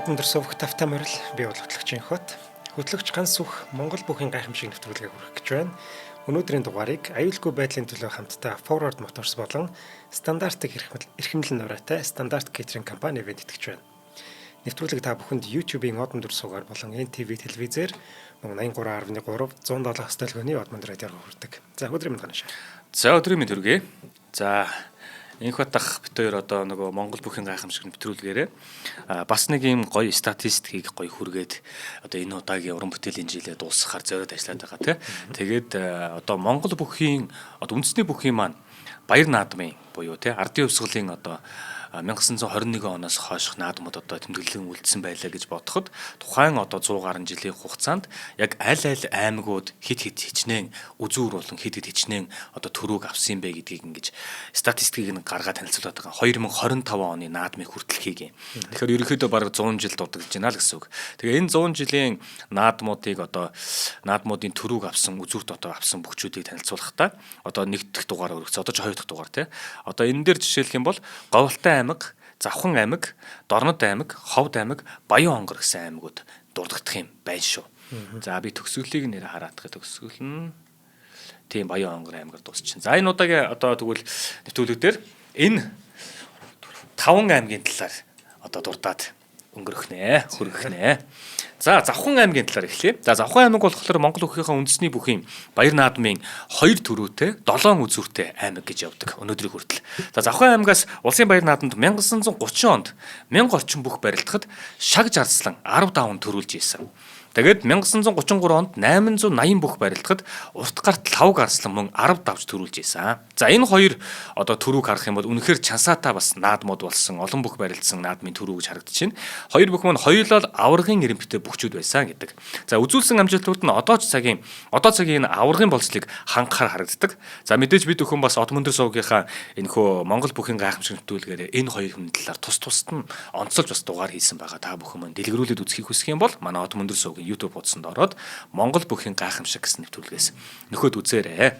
Одон дөрсөвх тавтай морил би бол хөтлөгчийн хот. Хөтлөгч ганц сүх Монгол бүхийн гайхамшиг нэвтрүүлгээ хүргэх гэж байна. Өнөөдрийн дугаарыг аюулгүй байдлын төлөө хамтдаа Forward Motors болон стандартыг эрхэмлэн нураатай стандарт кейтеринг компани итгэж байна. Нэвтрүүлэг та бүхэнд YouTube-ийн Одон дөрсөөр болон NTV телевизээр 83.3 107 стилгөөний Одмон радиор хүрдэг. За өдрийн мэнд ганашаа. За өдрийн мэнд хүргэе. За энх батах бит хоёр одоо нөгөө Монгол бүхийн гайхамшиг нэвтрүүлгээрээ бас нэг юм гоё статистикийг гоё хүргээд одоо энэ удаагийн уран бүтээлийн жилээ дуусгахаар зориод ажиллаад байгаа тийм. Тэгээд одоо Монгол бүхийн одоо үндэсний бүхийн маань баяр наадмын буюу тийм ардын өвсгөлийн одоо 1921 оноос хойших наадмууд одоо тэмдэглэн үлдсэн байлаа гэж бодоход тухайн одоо 100 гаруй жилийн хугацаанд яг аль аймагуд хит хичнээн үзүүр болон хит хичнээн одоо төрөөг авсан бэ гэдгийг ингэж статистикийг гаргаад танилцуулаад байгаа. 2025 оны наадмын хүртэл хийгэн. Тэгэхээр ерөнхийдөө бараг 100 жил дурдж байна л гэсэн үг. Тэгээ энэ 100 жилийн наадмуудыг одоо наадмуудын төрөөг авсан үзүүрт одоо авсан бүхчүүдийг танилцуулахдаа одоо нэг дахь дугаар өргөцсөн. Одоо ч хоёр дахь дугаар тийм. Одоо энэ дээр жишээлх юм бол Говьалтай аймаг, Завхан аймаг, Дорнод аймаг, Ховд аймаг, Баян Онгор гэсэн аймагуд дурддах юм байна шүү. За би төгсгөлийг нэр хараадах төгсгөл нь тийм Баян Онгор аймгаар дуусчихин. За энэ удаагийн одоо тэгвэл нэвтрүүлэг дээр энэ 5 аймгийн талаар одоо дурдаад өнгөрөх нэ, хүргэх нэ. За Завхан аймгийн талаар эхлэе. За Завхан аймаг болохоор Монгол бүхийнхээ үндэсний бүхийн баяр наадмын 2 төрөөтэй 7 үзүүртэй аймаг гэж явдаг өнөөдрийг хүртэл. За Завхан аймагаас улсын баяр наадамд 1930 онд 1000 орчим бүх барилдахад шаг жарслан 10 даван төрүүлж ийсэн. Тэгээд 1933 онд 880 бүх барилдахад урт гарт лав гарслан мөн 10 давж төрүүлж ийсэн. За энэ хоёр одоо төрүүг харах юм бол үнэхээр чансаатай бас наадмууд болсон олон бүх барилдсан наадмын төрүү гэж харагдчихэв. Хоёр бүх маань хоёулаа аваргын эрэмбтэй бүхчүүд байсан гэдэг. За үзүүлсэн амжилтууд нь одоо цагийн энэ аваргын болцлыг хангахаар харагддаг. За мэдээж бид өхөн бас Одмон дөрсөвгийнхаа энэхүү Монгол бүхийн гайхамшиг нэвтрүүлгээр энэ хоёр хүн талаар тус нь онцолж бас дугаар хийсэн байгаа. Та бүхэн мань дэлгэрүүлээд үзхийг хүсэх юм бол манай Одмон дөрсөв YouTube утсанд ороод Монгол бүхийн гайхамшиг гэсэн нэвтрүүлгээс нөхөд үзээрэй.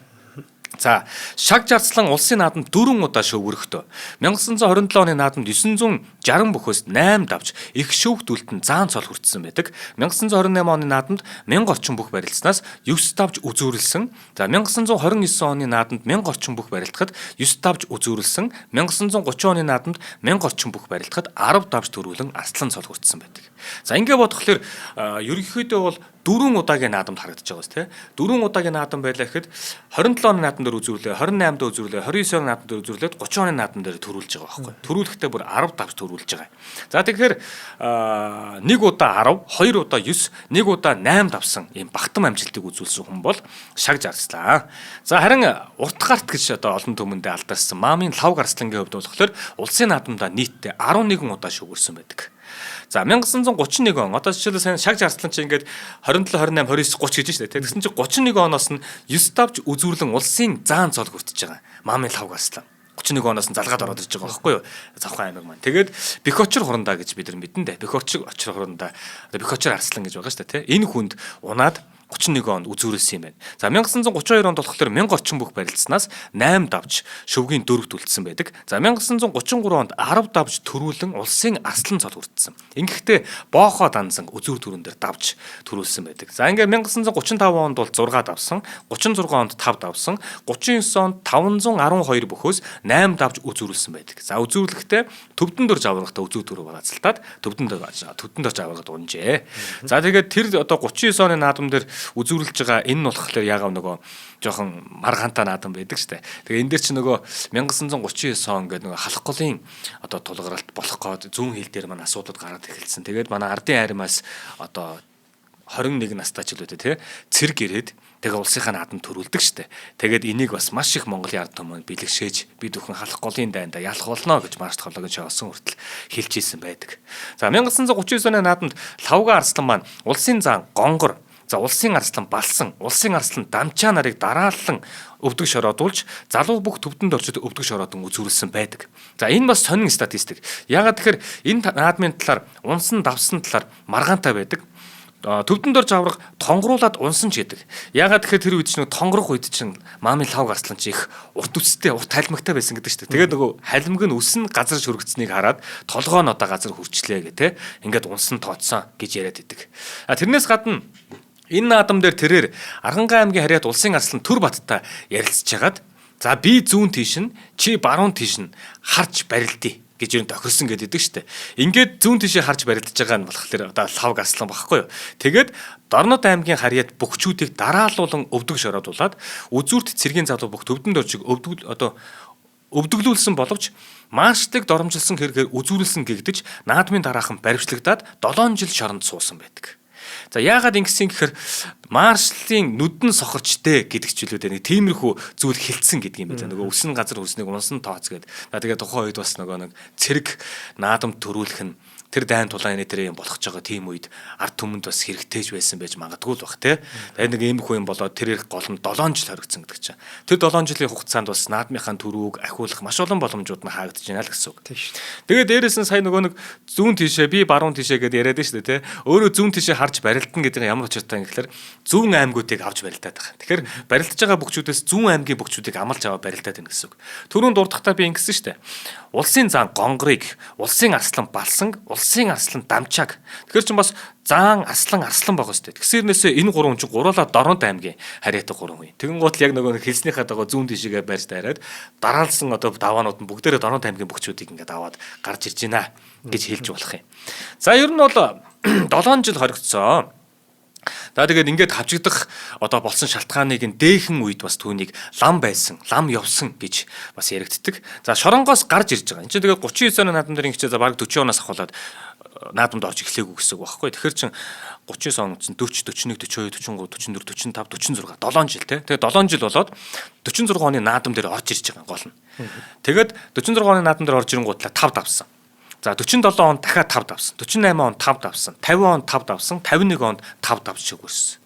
За шаг жарслан улсын наадамд 4 удаа шөвгөрөхдөө 1927 оны наадамд 960 бүхөөс 8 давж их шүүхтүүлтэн заан цол хүртсэн байдаг. 1928 оны наадамд 1000 орчим бүх барилдсанаас 9 давж үзүүрлсэн. За 1929 оны наадамд 1000 орчим бүх барилдахад 9 давж үзүүрлсэн. 1930 оны наадамд 1000 орчим бүх барилдахад 10 давж төрүүлэн арслан цол хүртсэн байдаг. За ингэ бодохлоор ерөнхийдөө бол 4 удаагийн наадамд харагдаж байгаа шүү, тэ. 4 удаагийн наадам байлаа гэхэд 27 оны наадам дээр үзүүлээ, 28 даа үзүүлээ, 29 оны наадам дээр үзүүлээд 30 оны наадам дээр төрүүлж байгаа байхгүй. Төрүүлэхдээ бүр 10 давж төрүүлж байгаа. За тэгэхээр 1 удаа 10, 2 удаа 9, 1 удаа 8 давсан ийм багтам амжилтыг үзүүлсэн хүн бол шаг жарслаа. За харин урт гарт гэж одоо олон түмэндээ алдарсан Маамын лав гарслангийн хувьд болохоор улсын наадамдаа нийтдээ 11 удаа шүгэрсэн байдаг. За 1931 он одоо жишээлбэл шаг жарслан чи ингээд 27 28 29 30 гэж байна. Тэгсэн чи 31 оноос нь 9 давж үзүүрлэн улсын заан цол хүртэж байгаа. Маамын лав гарслан 31 оноос нь залгаад ороод ирж байгаа байхгүй юу? Завхан аймаг маань. Тэгээд бэх очир хурандаа гэж бид нар мэдэн дээ. Бэх очир хурандаа одоо бэх очир арслан гэж байгаа шүү дээ, тий. Энэ хүнд унаад 31 онд үзүүрэлсэн юм байна. За 1932 онд болохоор 1000 орчим бүх барилдсанаас 8 давж шөвгийн дөрөвт үлдсэн байдаг. За 1933 онд 10 давж төрүүлэн улсын арслан цол хүртсэн. Ингэхдээ боохоо данзан үзүүр төрөн дээр давж төрүүлсэн байдаг. За ингээ 1935 онд бол 6 давсан, 36 онд 5 давсан, 39 онд 512 бөхөөс 8 давж үзүүрлсэн байдаг. За үзүүрлэхдээ төвдөн дөрж аврагтаа үзүүр төрөв бацалтаад төвдөн дөрж аврагад унжээ. За тэгээд тэр одоо 39 оны наадам дээр үзүүрлж байгаа энэ нь болохоор ягаав нөгөө жоохон маргаантай наадам байдаг штэ. Тэгээ энэ дээр чи нөгөө 1939 он гэдэг нөгөө халах голын одоо тулгаралт болох гээд зүүн хил дээр маань асуудал гараад эхэлсэн. Тэгээд манай ардын айрамаас одоо 21 настай ч үлээ тий цэрэг ирээд тэгээ улсынхаа наадам төрүүлдэг штэ. Тэгээд энийг бас маш их Монголын ард түмэн бэлгшээж бид бүхэн халах голын дайнда ялах болно гэж марш тоглоог шоосон хүртэл хэлж ийсэн байдаг. За 1939 оны наадамд лавга арслан маань улсын заан гонгор, за улсын арслан балсан, улсын арслан дамчаа нарыг дарааллан өвдөг шороодуулж залуу бүх төвдөнд орчид өвдөг шороодон үзүүлсэн байдаг. За энэ бас сонин статистик. Яагаад тэгэхээр энэ наадмын талаар унсан давсан талаар маргаантай байдаг. төвдөн дор жаврах тонгоруулаад унсан ч гэдэг. Ягаад тэгэхээр тэр үед чинь тонгорох үед чинь маамын лав гаслан чи их урт үстэй, урт халимагтай байсан гэдэг шүү дээ. Тэгээд нөгөө халимаг нь үсэн газар шүргцнийг хараад толгой нь одоо газар хүрчлээ гэх те. Ингээд унсан тооцсон гэж яриад идэг. Тэрнээс гадна энэ наадам дээр тэрээр Аргангай аймгийн Харьяат улсын арслан Төрбаттай ярилцж хагаад за би зүүн тийш нь чи баруун тийш нь харж барилдъя гэж юу тохирсон гэдэг штэ. Ингээд зүүн тишээ харж барилдаж байгаа нь болохоор одоо лав гаслан багхгүй юу. Тэгээд Дорнод аймгийн Харьяат бөхчүүдийг дараалуулан өвдөг шороодуулаад үзүүрт цэргийн залуу бүх төвдөн доржиг өвдөглүүлсэн боловч маршлыг доромжилсан хэрэгээр үзүүлсэн гэгдэж наадмын дараахан баривчлагдаад 7 жил шоронд суусан байдаг. За яагаад ингэсэн гэхээр маршлын нүдэн сохорчтэй гэдэг ч үлээ нэг тиймэрхүү зүйл хилцсэн гэдэг юм байна. Нөгөө өснө газар өснийг унсан тооц гэдэг. Тэгээд тухайн үед бас нөгөө нэг цэрэг наадамд төрүүлэх нь тэр дайн тулааны дээр юм болох ч байгаа тийм үед ард түмэнд бас хэрэгтэйж байсан байж магадгүй л бах тий. Тэгээд нэг иймэрхүү юм болоод тэрээр гол нь 7 жил хоригдсон гэдэг чинь. Тэр 7 жилийн хугацаанд бас наадмынхаа төрүүг ахиулах маш олон боломжууд нь хаагдж байна л гэсэн үг. Тийм шүү. Тэгээд дээрээс нь сая нөгөө нэг зүүн тишээ би баруун тишээ гэдээ яриад байна шүү дээ тий. Өөрөө зүүн тишээ харж барилдана гэдэг нь ямар учиртай юм гэхээр зүүн аймагуудыг авч барилдаад байгаа. Тэгэхээр барилдаж байгаа бөхчүүдээс зүүн аймгийн бөхчүүдийг амлж аваа барилдаад байна гэсэн үг. Түрүүнд дурдахтаа би ингэсэн шүү дээ. Улсын заан гонгорыг, улсын арслан балсан, улсын арслан дамчааг. Тэгэхээр чинь бас заан арслан байгаа шүү дээ. Тэгсэрнээсээ энэ гурван чинь гуруулаа Дорнод аймгийн Харьяатаа гурван үе. Тэгэн гут яг нөгөө хэлснийхаа дагуу зүүн тишээгээ барьж дайраад дараалсан одоо даваанууд нь бүгдээрээ Дорнод аймгийн бөхчүүдийг ингээд аваад гарч ирж байна гэж хэлж болох юм. За ер нь бол 7 жил хоригдсон. За тэгээд ингээд хавчигдах одоо болсон шалтгааныг нь дээхэн үед бас түүнийг лам байсан, лам явсан гэж бас яригддаг. За шоронгоос гарч ирж байгаа. Энд чинь тэгээд 39 оны наадам дээр ингэчээ за бараг 40 оноос ахуулаад наадамд орж эхлэегүй гэсэн үг байхгүй. Тэгэхээр чин 39 он чинь 40, 41, 42, 43, 44, 45, 46, 7 жил те. Тэгээд 7 жил болоод 46 оны наадам дээр орж ирж байгаа гол нь. Тэгээд 46 оны наадам дээр орж ирэнгуутлаа 5 давсан. За 47 он дахиад 5 давсан. 48 он 5 давсан. 50 он 5 давсан. 51 онд 5 давж өгөрсөн.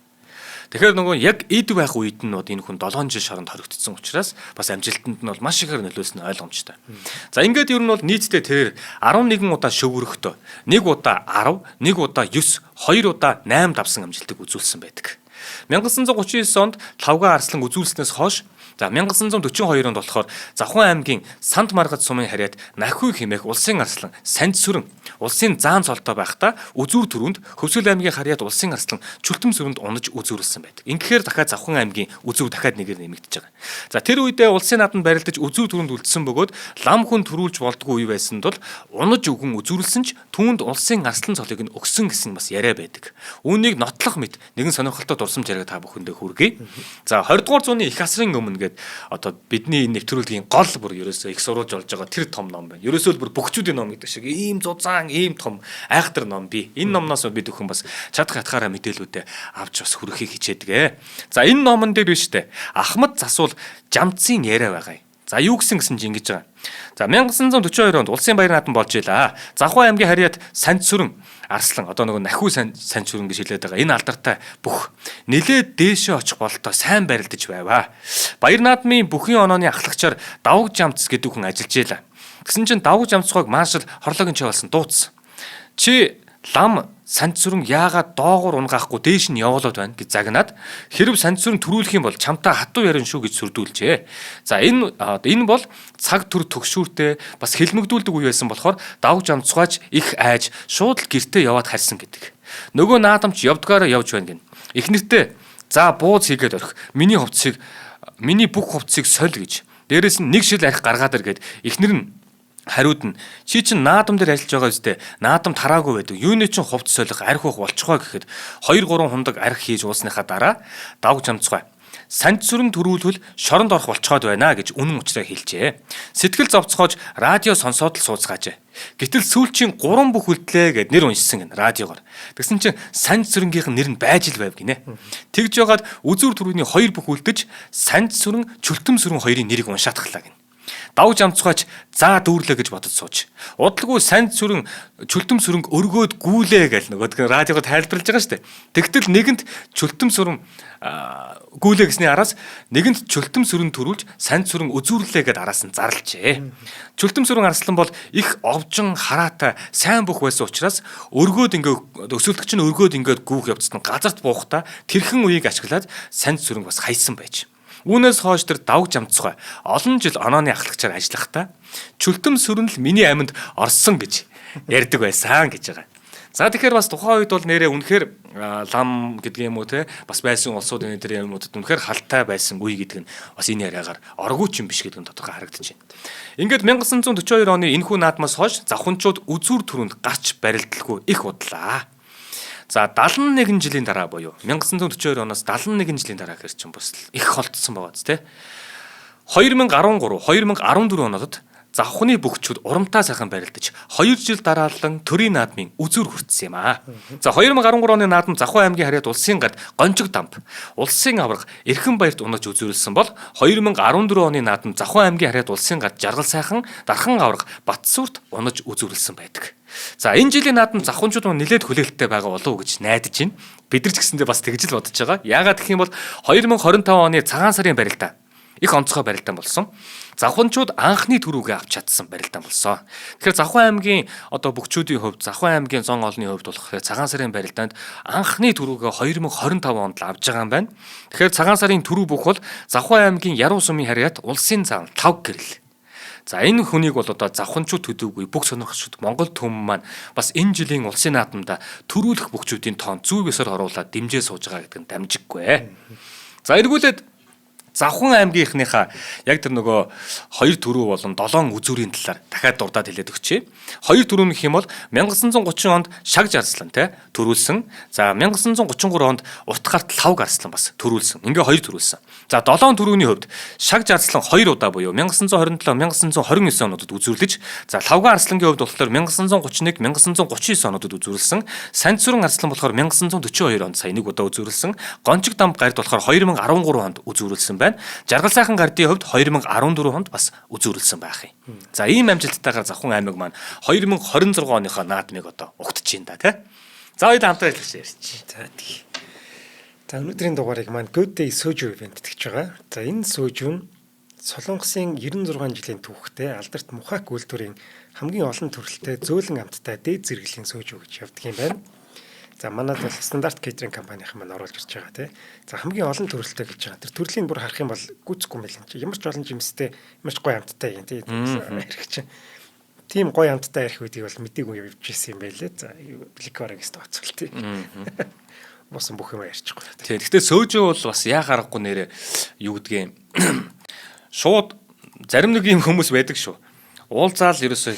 Тэгэхээр нөгөө яг эд байх үед нь энэ хүн 7 жил шоронд хоригдсон учраас бас амжилтанд нь бол маш ихээр нөлөөсөн нь ойлгомжтой. За ингээд ер нь бол нийтдээ тэрээр 11 удаа шөвөрөхдөө 1 удаа 10, 1 удаа 9, 2 удаа 8 давсан амжилтыг үзүүлсэн байдаг. 1939 онд лавга арслан үзүүлснээс хойш за 1942 онд болохоор Завхан аймгийн Санд Маргад сумын Харьяат Нахуй хэмээх улсын арслан Санд сүрэн улсын заан цолтой байхдаа үзүүр төрөнд Хөвсгөл аймгийн Харьяат улсын арслан Чүлтэм сүрэнд унаж үзүүрлсэн байдаг. Ингэхээр дахиад Завхан аймгийн үзүүр дахиад нэгээр нэмэгдэж байгаа. За тэр үедээ улсын наадамд барилдаж үзүүр төрөнд үлдсэн бөгөөд лам хүн төрүүлж болдгүй үе байсанд бол унаж өгөн үзүүрлсэн ч түүнд улсын арслан цолыг нь өгсөн гэсэн бас яриа байдаг. Үүнийг нотлох мэт нэгэн сонирхолтой дурсамж яриаг та бүхэндээ хүргэе. За 20 дугаар зууны их асрын өмнө одоо бидний энэ нэвтрүүлгийн гол бүр ерөөсөө их сурвалж болж байгаа тэр том ном байна. Ерөөсөө л бүр бөхчүүдийн ном гэдэг шиг ийм зузаан, ийм том айхтар ном бий. Энэ номноос бид өхөн бас чадах ятгаараа мэдээлүүдээ авч бас хүргэхийг хичээдэг. За энэ номон дээр биш үү? Ахмад засвал жамцын яриа байгаа юм. За юу гэсэн чинь ингэж байгаа. За 1942 онд улсын баяр наадам болж илаа. Завхан аймгийн Харьяат Санд сүрэн арслан одоо нөгөө Нахуй Санд сүрэн гэж хэлээд байгаа. Энэ алдартай бүх нэлээд дээшээ очих бололтой сайн барилдаж байваа. Баяр наадмын бүхий онооны ахлагчаар давг жамц гэдэг хүн ажиллаж илаа. Гэсэн чинь давг жамцгойг маршал хорлоогийн чавалсан дуудсан. Чи лам Санд сүрэн яагаад доогуур унгаахгүй дээш нь явуулаад байна гэж загнаад хэрв Санд сүрэн төрүүлэх юм бол чамтай хатуу ярина шүү гэж сүрдүүлжээ. За энэ бол цаг төр төгшүүртэй бас хэлмэгдүүлдэг үе байсан болохоор давг жамцгаач их айж шууд л гэртээ яваад харьсан гэдэг. Нөгөө наадамч явдгаараа явж байна гин. Эхнэртээ за бууз хийгээд орхи. Миний бүх хувцсыг соль гэж. Дээрээс нь нэг шил арх гаргаад иргээд эхнэр нь хариуд нь чи чинь наадам дээр ажиллаж байгаа үстэй наадам тараагүй байдаг. Юуны чинь хувц солих арх ух болчихгоо гэхэд 2-3 хундаг арх хийж уулсныхаа дараа давг жамцгай. Санд сүрэн төрүүлвэл шоронд орох болцоход байна гэж үнэн учраа хэлжээ. Сэтгэл зовцоогоож радио сонсоод л сууцгаажээ. Гэтэл сүүлчийн 3 бүх үлдлээ гэд нэр уншсан гэн радиогоор. Тэгсэн чинь Санд сүрэнгийнх нь нэр нь байж л байв гинэ. Тэгж ягаад үзүүр төрөний 2 бүх үлдэж Санд сүрэн Чүлтэм сүрэн хоёрын нэрийг уншаатглаа гин. давж амцгаач заа дүүрлээ гэж бодож сууж. Удалгүй санд сүрэн чөлтөм сүрэнг өргөөд гүүлээ гэл нөгөө радиогоор тайлбарлаж байгаа шүү дээ. Тэгтэл нэгэнт чөлтөм сүрэн гүүлээ гэсний араас нэгэнт чөлтөм сүрэн төрүүлж санд сүрэн үзүүрлээ гэд араас нь зарлжээ. Чөлтөм сүрэн арслан бол их овжин хараатай сайн бүх байсан учраас өргөөд ингээ өсөлтөгч нь өргөөд ингээд гүүх явцсан газарт буухтаа тэрхэн үеийг ашиглаад санд сүрэн бас хайсан байж. Үүнээс хойш тэр давж амцгай олон жил онооны ахлагчаар ажиллахдаа чөлтөм сүрэн л миний амьд орсон гэж ярьдаг байсан гэж байгаа. За тэгэхээр бас тухайн үед бол нэрээ үнэхээр лам гэдэг юм уу те бас байсан улсуудын тэр юмудад үнэхээр халтай байсан үе гэдэг нь бас энэ яриагаар оргуу ч юм биш гэдэг нь тодорхой харагдаж байна. Ингээд 1942 оны энэхүү наадмаас хойш завханчууд үзүүр түрүүнд гарч барилдалгүй их удлаа. За 71 жилийн дараа буюу 1942 оноос 71 жилийн дараа гэр чинь бас их холтсон байгаа зү те. 2013 2014 оноод завхны бүгчүүд урамтай сайхан барилдаж 2 жил дараалан төрийн наадмын үзүүр хүртсэн юм аа. За 2013 оны наадам Завхан аймгийн харьяат улсын гад Гонжиг дамб улсын аварга Эрхэн баярт унаж үзүүлсэн бол 2014 оны наадам Завхан аймгийн харьяат улсын гад Жаргал сайхан Дархан аварга Батсүрт унаж үзүүлсэн байдаг. За энэ жилийн наадам завханчууд нэлээд хүлээлттэй байгаа болов уу гэж найдаж байна. Бид нар ч гэсэндээ бас тэгж л бодож байгаа. Яагаад гэх юм бол 2025 оны цагаан сарын барилдаа их онцгой барилдаан болсон. Завханчууд анхны төрүүгээ авч чадсан барилдаан болсон. Тэгэхээр Завхан аймгийн одоо бүгчүүдийн хувьд Завхан аймгийн зон олонны хувьд болохоор цагаан сарын барилдаанд анхны төрүүгээ 2025 онд л авж байгаа юм байна. Тэгэхээр цагаан сарын төрүү бүх бол Завхан аймгийн Яруу сумын харьяат улсын зам 5 гэрэл. За энэ хүнийг бол одоо завханчууд төдөөгүй бүх сонирхогчид Монгол түмэн маань бас энэ жилийн улсын наадамда төрүүлэх бүгчүүдийн тоон зөв ёсоор оруулаад дэмжээ сууж байгаа гэдэг нь дамжиггүй. За эргүүлээд Завхан аймгийнхныхаа яг тэр нөгөө 2 төрүү болон 7 үзүүрийн талаар дахиад дурдаад хэлээд өгчээ. 2 төрүү гэх юм бол 1930 онд Шагж Арслан те төрүүлсэн. За 1933 онд Утгаарт Лавг Арслан бас төрүүлсэн. Ингээ 2 төрүүлсэн. За 7 төрүүний хувьд Шагж Арслан 2 удаа буюу 1927 1929 онуудад үзүүрлэж, за Лавг Арслангийн хувьд болохоор 1931 1939 онуудад үзүүрлсэн. Санд сүрэн Арслан болохоор 1942 онд сая 1 удаа үзүүрлсэн. Гонжиг дамб гард болохоор 2013 онд үзүүрлсэн байна. Жаргал сайхан гардын хувьд 2014 онд бас үзүүрлсэн байх юм. За ийм амжилттайгаар Завхан аймаг маань 2026 оныхоо наадмыг одоо угтж байна да тий. За үед хамтран ажиллаж ярьчих. За тий. За өнөөдрийн дугаарыг маань Good Day Soju event гэж байгаа. За энэ Soju нь Солонгосын 96 жилийн түүхтэй алдарт мухак үйлдвэрийн хамгийн олон төрөлтэй зөөлөн амттай дээд зэрэглэлийн Soju гэж явдаг юм байна. За манайд бол стандарт кейтеринг компанийн маань оруулж ирж байгаа тий. За хамгийн олон төрөлтэй гэж байгаа. Тэр төрлийн бүр харах юм бол гүцэхгүй мэл юм чи. Ямар ч олон жимстэй, ямар ч гоё амттай юм тий. Ярих чинь. Тийм гоё амттай ярих үедийг бол мэдээгүй явж ирсэн юм байлээ. За ликорэгс тооцвол тий. Босон бүх юм ярьчихгүй. Тий. Гэхдээ Soju бол бас яа харахгүй нэрээ юу гэдгийг шууд зарим нэг юм хүмүүс байдаг шүү. Уулзаал ерөөсөө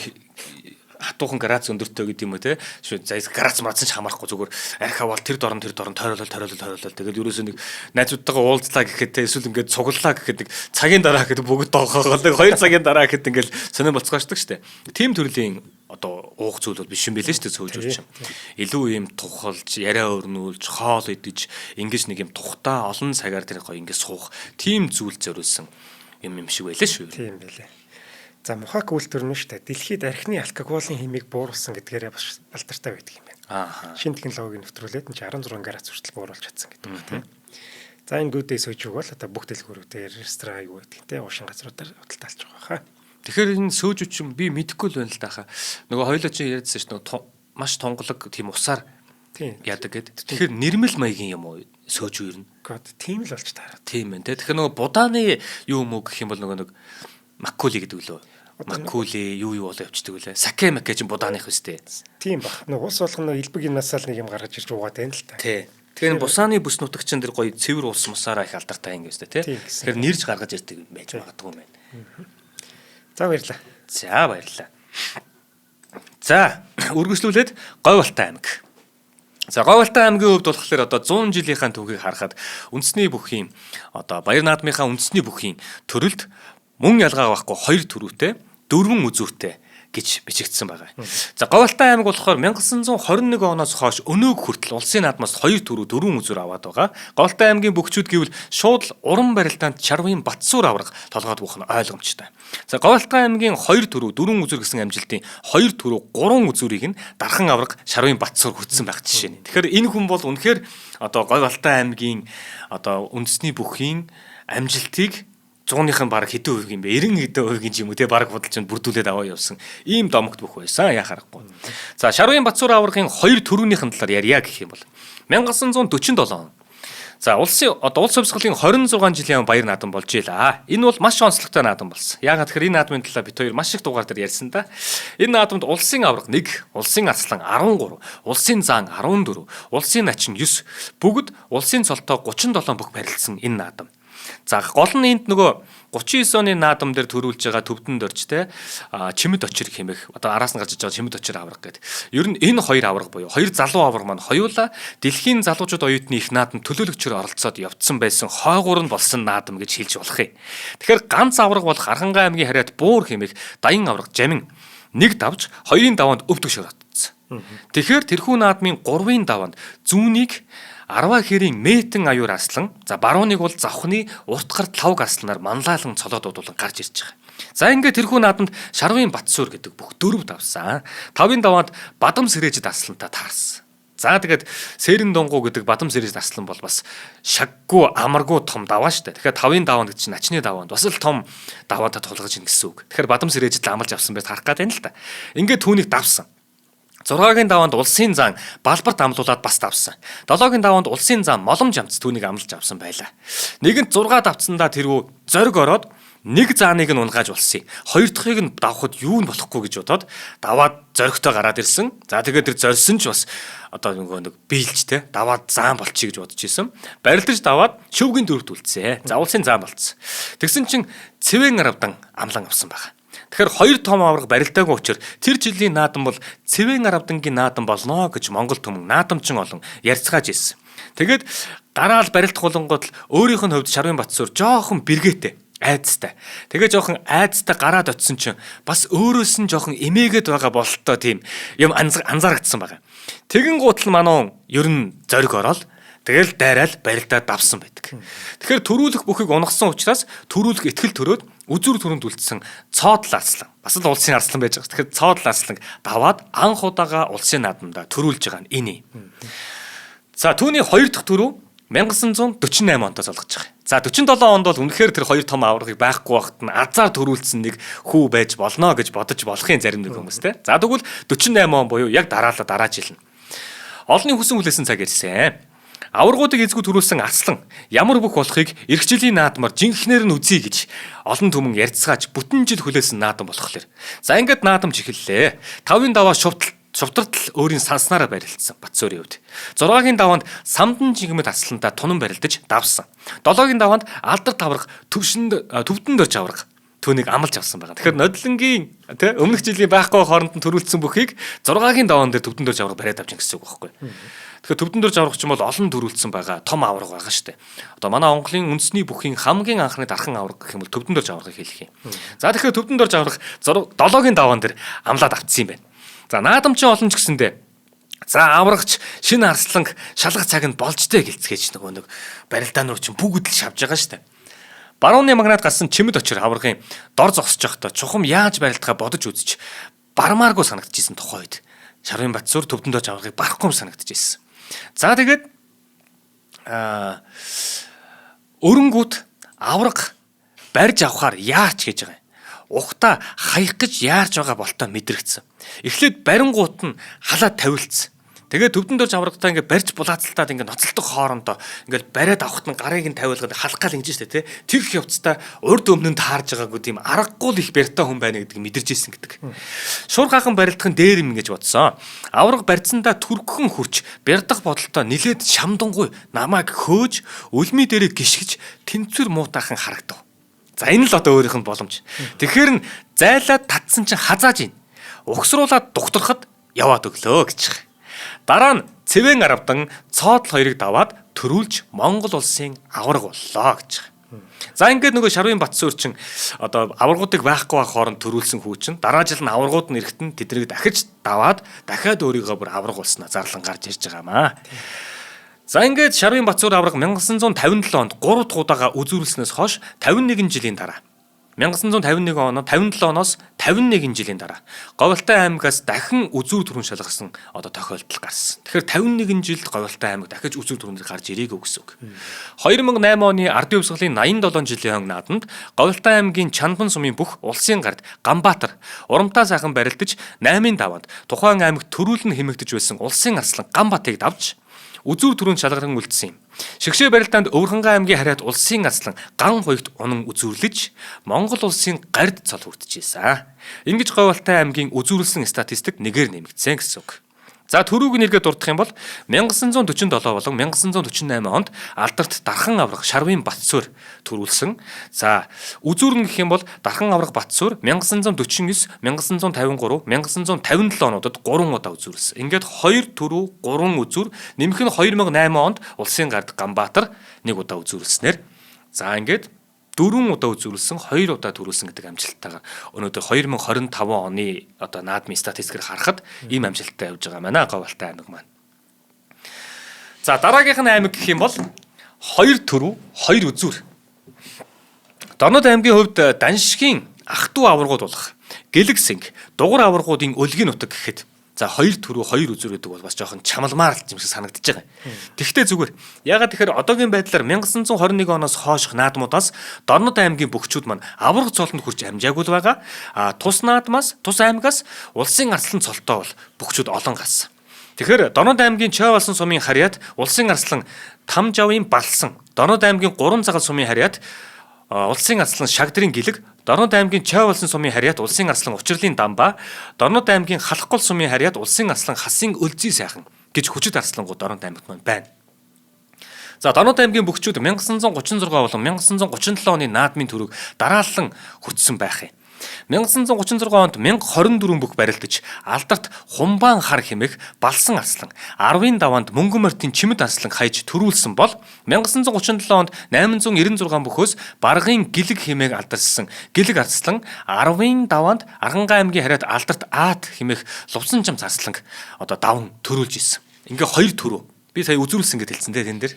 хатуухан градус өндөртэй гэдэг юм уу те. За градус мацсан ч хамаарахгүй зүгээр архи аваад тэр дорн тойролол тэгэл ерөөсөө нэг найзуудтайгаа уулзлаа гэхэд те эсвэл ингээд цуглалаа гэхэд нэг цагийн дараа гэхэд бүгд доогоогоо 2 цагийн дараа гэхэд ингээд сонирн болцгоочдөг штэ. Тим төрлийн одоо уух зүйл бол биш юм билээ штэ Soju чинь. Илүү юм тухалж, яриа өрнүүлж, хоол идэж, ингэж нэг юм тухтаа олон цагаар тэр гоё ингээд суух тим зүйл зориулсан юм шиг байлаа шүү. Тийм байлээ. За мухак үйлдвэр нь шүү дээ. Дэлхийд архины алкоголын хэмийг бууруулсан гэдгээрээ бас алдартай байдаг юм байна. Шинэ технологиг нэвтрүүлээд 16 градус хүртэл бууруулж чадсан гэдэг байна тийм. За энэ Good Day Soju бол одоо бүх дэлгүүрүүдээр ресторан аюу гэдэг тийм уушин газруудаар худалдаалж байгаа хаа. Тэгэхээр энэ Soju чинь би мэдэхгүй л байна л да хаа. Нөгөө хоёлоо чи ярьдсан шүү дээ. Маш тунгалаг тийм усаар тийм яадаг гэдэг. Тэгэхээр нэрмэл маягийн юм уу Soju ер нь? Гэхдээ тийм л болж таараа. Тийм ээ. Тэгэхээр нөгөө будааны юу юм уу гэх юм бол нөгөө нэг маккули гэдэг лөө. Маккули юу болоо явчихдаг үлээ. Саке макке чинь будааных өстэй. Тийм баг. Нөгөө ус болгоно элбэг юмнасаа л нэг юм гаргаж ирж уугаад байна л та. Тий. Тэгэхээр бусааны бүс нутагчин дэр гоё цэвэр ус мусаараа их алдартай юм гэжтэй тий. Тэгэхээр нэрж гаргаж ирдэг байж магадгүй юм байна. За баярлаа. За баярлаа. За үргэлжлүүлээд Говьалтай аймаг. За Говьалтай аймгийн хувьд болохоор одоо 100 жилийнхаа түүхийг харахад үндэсний бүхийн одоо баяр наадмынхаа үндэсний бүхийн төрөлд мөн ялгаа байхгүй 2 төрүүтэй 4 үзүүртэй гэж бичигдсэн байгаа. За Говьалтай аймаг болохоор 1921 оноос хойш өнөөг хүртэл улсын наадмаас 2 төрөө 4 үзүр аваад байгаа. Говьалтай аймгийн бөхчүүд гэвэл шууд уран барилдаанд Шарвын Батсуур авраг толгойд бүх нь ойлгомжтой. За Говьалтай аймгийн 2 төрөө 4 үзүр гэсэн амжилтын 2 төрөө 3 үзүрийг нь дархан авраг Шарвын Батсуур хүртсэн байх жишээ нь. Тэгэхээр энэ хүн бол үнэхээр одоо Говьалтай аймгийн одоо үндэсний бүхийн амжилтыг 100-ийн баг хэдэн хувийг юм бэ? 90 хэдэн хувийг юм уу те баг бодолч нь бүрдүүлээд аваа явсан. Ийм домогт бүх байсан яа харахгүй. За Шарвын Батсуур аврагын 2 төрүүнийхэн талаар ярья гэх юм бол 1947 он. За улс хувьсгалын 26 жилийн баяр наадам болж ийла. Энэ бол маш онцлогтой наадам болсон. Яагаад тэгэхээр энэ наадмын талаар бид хоёр маш их дугаар дээр ярьсан да. Энэ наадамд улсын авраг 1, улсын арслан 13, улсын заан 14, улсын начин 9, бүгд улсын цолтой 37 бүх барилдсан энэ наадам. За гол нь энд нөгөө 39 оны наадам дээр төрүүлж байгаа төвдөн дөржтэй чимэд очир хэмээх одоо араас нь гарч иж байгаа чимэд очир авраг гэдэг. Ер нь энэ хоёр авраг буюу хоёр залуу авраг маань хоёулаа дэлхийн залуучууд оюутны их наадам төлөөлөгчөөр оролцоод явцсан байсан хойгуур нь болсон наадам гэж хэлж болох юм. Тэгэхээр ганц авраг болох Архангай аймгийн харьяат Буур хэмээх даян авраг Жамин нэг давж хоёрын даваанд өв төгшөөр отцсон. Тэгэхээр тэрхүү наадмын 3-ын даваанд зүүнийг 10 хэрийн мэтэн аюур аслан за барууныг бол завхны урт гарт лавг асланаар манлайлан цолоод дуудуулан гарч ирж байгаа. За ингээд тэрхүү наадамд Шарвын Батсуур гэдэг бүх 4 давсан. 5-ын даваанд Бадам Сэрээжид аслантаа таарсан. За тэгээд Сэрэн Дунгуу гэдэг Бадам Сэрээжид аслан бол бас шаггүй амаргүй том даваа штэ. Тэгэхээр 5-ын даваанд чинь начны даваанд бас л том даваатаа тулгаж ийн гэсэн үг. Тэгэхээр Бадам Сэрээжид амлж авсан байж харах гээд байна л та. Ингээд түүнийг давсан. 6-гийн даваанд улсын зан балбарт амлуулад бас давсан. 7-гийн даваанд улсын зан моломж амц түүнийг амлаж авсан байлаа. Нэгэнт 6 давцсандаа тэрүү зориг ороод нэг зааныг нь унгааж улсын. Хоёр дахьыг нь давхад юу нь болохгүй гэж бодоод даваад зоригтой гараад ирсэн. За тэгээд тэр зорьсон ч бас одоо нэг биелж те даваад заан болчих гэж бодож исэн. Барилдаж даваад шөвгийн дөрөвт үлдсэн. За улсын заан болцсон. Тэгсэн чинь Цэвэн Аравдан амлан авсан байна. Тэгэхээр хоёр том авраг барилдаагүй учраас тэр жилийн наадам бол Цэвэн Аравдангийн наадам болно гэж Монгол түмэн наадамчин олон ярьцгааж ирсэн. Тэгээд дараа л барилдах болонгод л өөрийнх нь хувьд Шарвын Батсуур жоохон бэргээтэй, айцтай. Тэгээ жоохон айцтай гараад очисон чинь бас өөрөөс нь жоохон эмээгээд байгаа бололтой тийм юм анзаарагдсан байгаа. Тэгэн гутал мануу ер нь зориг ороод тэгэл дайраал барилдаа давсан байдаг. Тэгэхээр төрүүлэх бүхийг унгасан учраас төрүүлэх итгэл төрөөд үзүр төрөнд үлдсэн цоодл арслан бас л улсын арслан байж байгаа. Тэгэхээр цоодл арслан даваад анх удаага улсын наадамда төрүүлж байгаа нь энэ. За түүний 2 дахь төрөв 1948 онд залгаж байгаа. За 47 онд бол үнэхээр тэр хоёр том аврагыг байхгүй багт нь азар төрүүлсэн нэг хүү байж болно гэж бодож болохын зарим нэг хүмүүс те. За тэгвэл 48 он буюу яг дараа жил нь. Олонний хүсэн хүлээсэн цаг ирсэн. Аврагуудыг эзгүй төрүүлсэн арслан ямар бүх болохыг эх жилийн наадмаар жинхнээр нь үзье гэж олон түмэн ярьцгааж бүтэн жил хүлээсэн наадам болохоор. За ингээд наадамж эхэллээ. 5-ын даваа шувтартал өөрийн санснараа барилдсан Батсуурийн хувьд. 6-гийн даваанд самдан жигмэд аслантаа тунан барилдаж давсан. 7-гийн даваанд алдар тавраг төвдөн дөрж авраг түүнийг амлж авсан байгаа. Тэгэхээр нодлонгийн өмнөх жилийн байхгүй хооронд нь төрүүлсэн бүхийг 6-гийн даваан дээр төвдөн дөрж авраг бариад авч гэсэн үг байхгүй. Тэгэхээр төвдөн дөрж аврагч юм бол олон төрүүлсэн байгаа том авраг байгаа шүү дээ. Одоо манай Монголын үндэсний бүхийн хамгийн анхны дархан авраг гэх юм бол төвдөн дөрж аврагыг хэлэх юм. За тэгэхээр төвдөн дөрж авраг 7-гийн даваан дээр амлаад авцсан юм байна. За наадамчин олон ч гэсэндээ за аврагч шинэ арсланг шалгах цаг нь болжтэй гэлцгээж нэг барилдаануур чинь бүгд л шавж байгаа шүү дээ. Барууны магнат гасан чимэд очир аврагын дор зогсож явахдаа чухам яаж барилдахаа бодож үзэж бармааргүй санагдчихсэн тухайд Шарвын Батсуур төвдөн дөрж аврагыг барахгүй санагдчихсэн. За тэгээд өрөнгүүд авраг барьж авахаар яач гэж байгаа юм. Ухта хаях гэж яарч байгаа болтоо мэдрэгдсэн. Эхлээд барингуут нь халаад тавилцсан. Тэгээд төвдөн дөрж аврагтаа ингээд барьж булаацалтаад ингээд ноцолдог хоорондоо ингээд бариад авахт нь гарыг нь тавиулгаад халах гал ингэж штэ тий. Тэр их явцдаа урд өмнө нь таарж байгаагүй тийм аргагүй л их барьтаа хүн байна гэдгийг мэдэрч ирсэн гэдэг. Шур хахан барилдах нь дээр юм гэж бодсон. Авраг барьцсандаа түргхэн хурч бярдах бодолтой нилээд шамдангуй намайг хөөж үлми дээрээ гიშгэж тэнцвэр муутаахан харагдав. За энэ л одоо өөрийнх нь боломж. Тэгэхээр нь зайлаад татсан чинь хазааж ийн. Угсруулаад дугтархад яваад өглөө гэж байгаа. Дараа нь Цэвэн Аравдан цоодл хоёрыг даваад төрүүлж Монгол улсын авраг боллоо гэж байгаа. За ингээд нөгөө Шарвын Батсуур чин одоо аваргуудыг байхгүй байх хооронд төрүүлсэн хүү чин дараа жил нь аваргууд нь эрэхтэн тэднийг дахиж даваад дахиад өөрийгөө бүр аварга болсноо зарлан гарч ирж байгаамаа. За ингээд Шарвын Батсуур аварга 1957 онд 3 дахь удаага үзүүлснээс хойш 51 жилийн дараа 1951 оноос 57 оноос 51 жилийн дараа Говьалтай аймагаас дахин үзүүр төрүн шалгасан одоо тохиолдол гарсан. Тэгэхээр 51 жилд Говьалтай аймаг дахиж үзүүр төрөнд гарч ирээгүй гэсэн үг. 2008 оны ардын хувьсгалын 87 жилийн хоног наадамд Говьалтай аймгийн Чандан сумын бүх улсын гард Ганбаатар урамтаа сайхан барилдаж 8-ын даваанд тухайн аймагт төрүүлэн хэмэгдэж байсан улсын арслан Ганбатыг давж үзүүр төрөнд шалгаран үлдсэн юм. Шигшээ барилдаанд Өвөрхангай аймгийн харьяат улсын арслан Ган хоёрт унан үзүүрлэж Монгол улсын гард цол хүрдэжсэн. Ингэж Говьалтай аймгийн үзүүрлсэн статистик нэгээр нэмэгдсэн гэсэн үг. За төрүүг нэргээ дурдах юм бол 1947 болон 1948 онд алдарт Дархан аврах Шарвын Батсуур төрүүлсэн. За үзүүрн гэх юм бол Дархан аврах Батсуур 1949, 1953, 1957 онуудад 3 удаа үзүүрлсэн. Ингээд 2 төрүү, 3 үзүүр, нэмэх нь 2008 онд улсын гард Ганбаатар 1 удаа үзүүрлснээр за ингээд 4 удаа үзүүлсэн, 2 удаа төрүүлсэн гэдэг амжилттайгаар өнөөдөр 2025 оны одоо наадмын статистикээр харахад ийм амжилттай явж байгаа манай Говьалтай аймаг маань. За дараагийнх нь аймаг гэх юм бол 2 төрүү, 2 үзүүр. Дорнод аймгийн хувьд Даншигын ах トゥ аваргууд болох Гэлэгсэнг, Дугар аваргуудын Өлгийн нутаг гэхэд за 2 төрүү 2 үзүүр гэдэг бол бас жоохон чамалмаар юм шиг санагдаж байгаа. Тэгвэл зүгээр. Ягаад тэгэхээр одоогийн байдлаар 1921 оноос хойших наадмуудаас Дорнод аймгийн бөхчүүд маань аварга цолонд хүрч амжаагүй л байгаа. Тус наадмаас, тус аймагаас улсын арслан цолтой бол бөхчүүд олон гарсан. Тэгэхээр Дорнод аймгийн Чойвалсан сумын харьяат улсын арслан Тамжавын Балсан, Дорнод аймгийн Гурван цагал сумын харьяат улсын арслан Шагдрын Гэлэг, Дорнод аймгийн Чойвалсан сумын харьяат улсын арслан Учрлын Дамба, Дорнод аймгийн Халахгол сумын харьяат улсын арслан Хасын Өлзий сайхан гэж хүчит арслангууд Дорнод аймагт маань байна. За Дорнод аймгийн бөхчүүд 1936 болон 1937 оны наадмын төрөг дараалан хүчсэн байх юм. 1936 онд 1024 бүх барилдаж алдарт Хумбаан хар хэмээх Балсан арслан 10-ын даваанд Мөнгөн морьтын Чимэд арслан хайж төрүүлсэн бол 1937 онд 896 бүхөөс Баргын Гэлэг хэмээх алдарсан Гэлэг арслан 10-ын даваанд Аргангай аймгийн харьяат алдарт Аат хэмээх Лувсанчам арслан одоо даван төрүүлж исэн. Ингээ 2 төрөө. Би сая үзүүлсэн гэж хэлсэн дээ тэн дээр.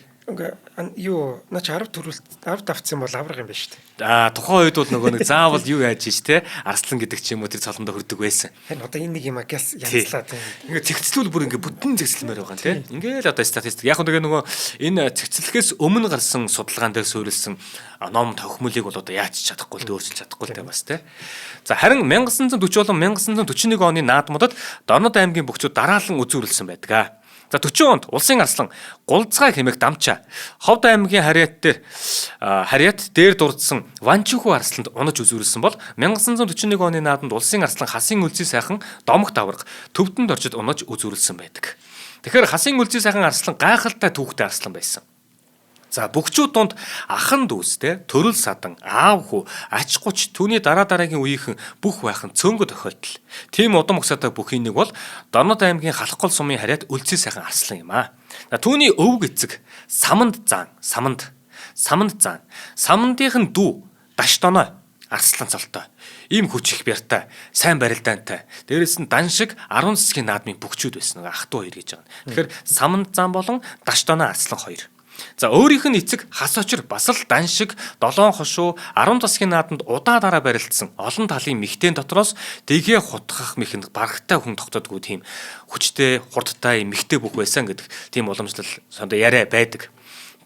Юу наач 10 төрүүлт 10 давцсан бол авраг юм байна шүү дээ. Тухайн үед бол нөгөө нэг заавал юу яаж ш тэ арслан гэдэг ч юм уу тэр цолондоо хөрдөг байсан. Энэ одоо энэ нэг юм агаас янзлаа тийм. Ингээ цэгцлүүл бүр ингээ бүтэн цэгцлэмээр байгаа тийм. Ингээл одоо статистик. Яг нөгөө энэ цэгцлэхээс өмнө гарсан судалгаан дээр суурилсан ном тохимолыг бол одоо яаж чадахгүй л өөрчилж чадахгүй л тийм бас тийм. За харин 1940 болон 1941 оны наадмуудад Дорнод аймгийн бөхчүүд дараалан үзүүрлсэн байдаг. За 40 онд улсын арслан Гулцгай хэмээх Дамча, Ховд аймгийн харьяат дээр дурдсан Ванчхүү арсланд унаж үзүүрлсэн бол 1941 оны наадамд улсын арслан Хасын Өлзий сайхан Домогт аварга төвдөнд орчид унаж үзүүрлсэн байдаг. Тэгэхээр Хасын Өлзий сайхан арслан гайхалтай түүхтэй арслан байсан. За бөхчүүд донд ахан дүүстэй төрөл садан аав хүү ач гуч түүний дараагийн үеийнхэн бүх байхын цөөнгө тохиолдол. Тийм удам угсаатай бүхий нэг бол Дорнод аймгийн Халахгол сумын харьяат Өлзий сайхан арслан юм аа. Түүний өвөг эцэг Саманд Самандынхын дүү Даштоноо арслан цолтой. Ийм хүч их бяртай, сайн барилдаантай. Дээрээс нь Даншиг 10 засгийн наадмын бөхчүүд байсан нэг ах トゥ хоёр гэж байгаа. Тэгэхээр Саманд болон Даштоноо арслан хоёр. За өөрийнх нь эцэг хас очир бас л Даншиг 7 хошуу 10 засгийн наадамд удаа дараа барилдсан олон талын мэгтэн дотроос дэгээ хутгах мэхэнд барагтай хүн тогтоодгүй тийм хүчтэй хурдтай мэгтэй бүх байсан гэдэг тийм уламжлал сондоо яриа байдаг.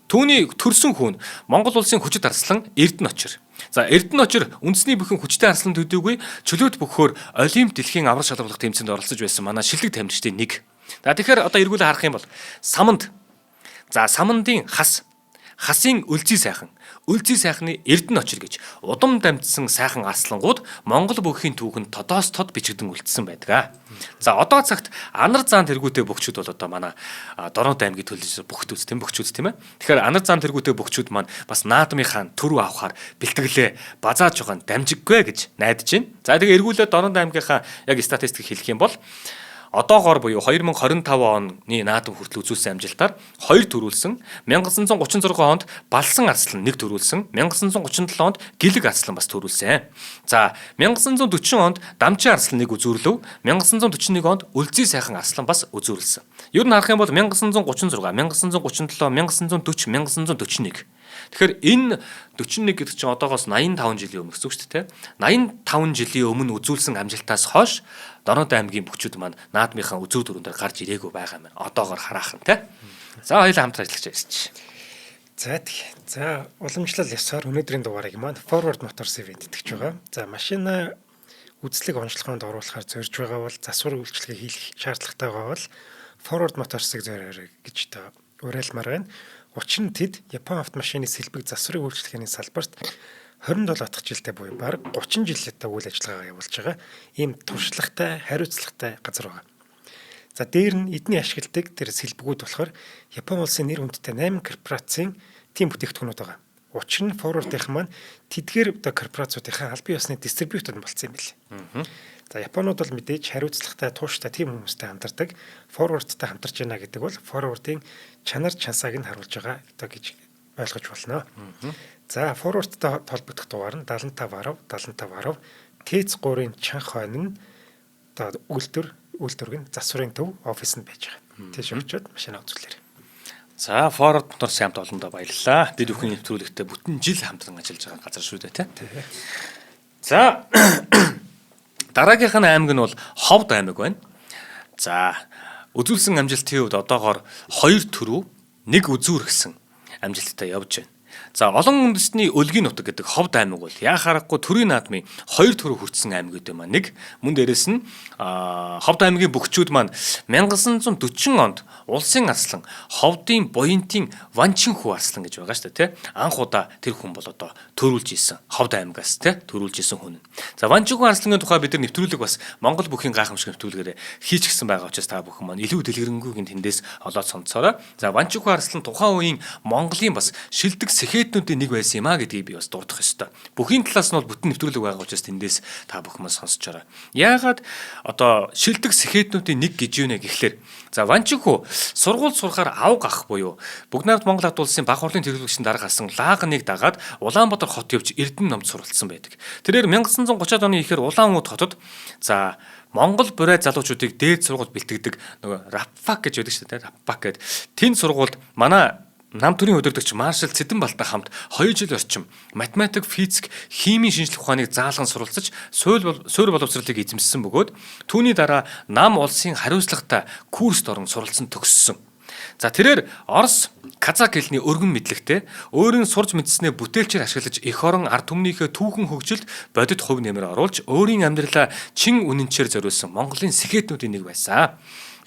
Түүний төрсөн хүн Монгол улсын хүчит арслан Эрдэнэ очир. За Эрдэнэ очир үндэсний бүхэн хүчтэй арслан төдийгүй чөлөөт бөхөөр Олимп дэлхийн аврах шалралт тэмцээнд оролцож байсан манай шилдэг тамирчдын нэг. За тэгэхээр одоо эргүүлээ харах юм бол Саманд. За Самандын Хасын Өлзий сайхны Эрдэнэ очир гэж удам дамжсан сайхан арслангууд Монгол бүхийн түүхэнд тодоос тод бичигдэн үлдсэн байдаг. За одоо цагт Анар заан тэргүүтэй бөхчүүд бол одоо манай Дорнод аймгийн төлөөлж бөхчүүд тийм ээ. Тэгэхээр Анар заан тэргүүтэй бөхчүүд маань бас наадмынхаа төрөв авахаар бэлтгэлээ базааж байгаа дамжиггүй гэж найдаж байна. За тэгээ эргүүлээд Дорнод аймгийнхаа яг статистик хэлэх юм бол одоогоор буюу 2025 оны наадам хүртэл үзүүлсэн амжилтаар 2 төрүүлсэн, 1936 онд Балсан Арслан 1 төрүүлсэн, 1937 онд Гэлэг Арслан бас төрүүлсэн. За 1940 онд Дамжин Арслан 1 үзүүрлөв, 1941 онд Үлзий сайхан Арслан бас үзүүрлсэн. Ер нь харах юм бол 1936, 1937, 1940, 1941. Тэгэхээр энэ 41 гэдэг чинь одоогоос 85 жилийн өмнө гэсэн үг шүү дээ. 85 жилийн өмнө үзүүлсэн амжилтаас хойш Дорнод аймгийн бүхчүүд маань наадмынхаа үзүүр дөрөв дээр гарч ирээгүй байгаа юм. Одоогоор хараахан тий. За хоёулаа хамт ажиллаж ярьж. За тийм. За уламжлал ёсоор өнөөдрийн дугаарыг маань Forward Motors event итгэж байгаа. За машина үзлэг онцлогоонд оруулахаар зорж байгаа бол засвар үйлчлэгээ хийх шаардлагатай байгаа бол Forward Motors-ыг зориорой гэж та уриалмаар байна. Учир нь тэд Япон автомашины сэлбэг засварыг үйлчлэгээний салбарт 27 дахь жилдээ буюу бараг 30 жилийн үйл ажиллагаа явуулж байгаа ийм туршлагатай, хариуцлагатай газар байгаа. За дээр нь эдний ашигладаг тэр сэлбэгүүд болохоор Япон улсын нэр хүндтэй 8 корпорацийн тийм бүтээгдэхүүнүүд байгаа. Учир нь Forward-ийнх маань тэдгээр одоо корпорациудынхаа албан ёсны дистрибьютор болсон юм билээ. За Японууд бол мэдээж хариуцлагатай, тууштай тийм хүмүүстэй хамтардаг. Forward-тай хамтарч байна гэдэг бол Forward-ийн чанар чансааг нь харуулж байгаа одоо гэж ойлгож болно. За Forward-тай холбогдох дугаар нь 75 10 Тэц 3-ын чанх хойно нь одоо үйлдвэрг нь засварын төв оффиснд байж байгаа. Тийш очиод машина үзүүлээрэй. За Forward Motors хамт олондоо баярлалаа. Бид бүхний нэвтрүүлэгтээ бүтэн жил хамтран ажиллаж байгаа газар шүү дээ тий. За дараагийнх нь аймаг нь бол Ховд аймаг байна. За үзүүлсэн амжилтын хувьд одоогоор 2 төрөв 1 үзүүр гэсэн амжилттай явж байна. За олон үндэсний өлгийн нутаг гэдэг Ховд аймаг бол яхаарахгүй төрийн наадмын 2 төрөв хүртсэн аймагуд юм аа. Нэг мөн дээрэс нь Ховд аймгийн бүхчүүд маань 1940 онд улсын арслан Ховдын буянтын Ванчин хүү арслан гэж байгаа шүү дээ тий. Анх удаа тэр хүн бол одоо төрүүлж исэн Ховд аймагаас тий төрүүлж исэн хүн. За Ванчин хүү арслангийн тухай бид нар нэвтрүүлэг бас Монгол бүхийн гайхамшиг нэвтрүүлгээр хийчихсэн байгаа учраас та бүхэн маань илүү дэлгэрэнгүй тэндээс олоод сонсоорой. За Ванчин хүү арслан тухайн үеийн Монголын бас шилдэг сэхэтнүүдийн нэг байсан юм а гэдгийг би бас дурдах ёстой. Бүхийн талаас нь бол бүтэн нэвтрүүлэг байгаа учраас тэндээс та бүхэн маань сонсчоорой. Яагаад одоо шилдэг сэхэтнүүдийн нэг гэж юу нэ гэхлээр за Ванчин хүү сургууль сурахаар авг ах буюу Бүгд найрамд Монгол Ард улсын баг хурлын тэргүүлэгчийн дарга асан Лагныг дагаад Улаанбаатар хот явж Эрдэнэ номд суралцсан байдаг. Тэрээр 1930-ад оны ихээр Улаанууд хотод за Монгол бурай залуучуудыг дээд сургууль бэлтгэдэг нөгөө Рапфак гэж байдаг шүү дээ. Рапфак гэдэг. Тэнд сургуульд манай нам төрийн өдөртөгч Маршал Цэдэн Балтай хамт 2 жил орчим математик, физик, химийн шинжлэх ухааныг заалган суралцаж суурь боловсролыг эзэмссэн бөгөөд түүний дараа нам улсын хариуцлагатай курст орон суралцсан төгссөн. За тэрээр Орос, Казак хэлний өргөн мэдлэгтэй өөрийн сурж мэдснээ бүтээлчээр ашиглаж эх орон ард түмнийхээ түүхэн хөгжилд бодит хувь нэмэр оруулж өөрийн амьдралаа чин үнэнчээр зориулсан Монголын сэхэтнүүдийн нэг байсан.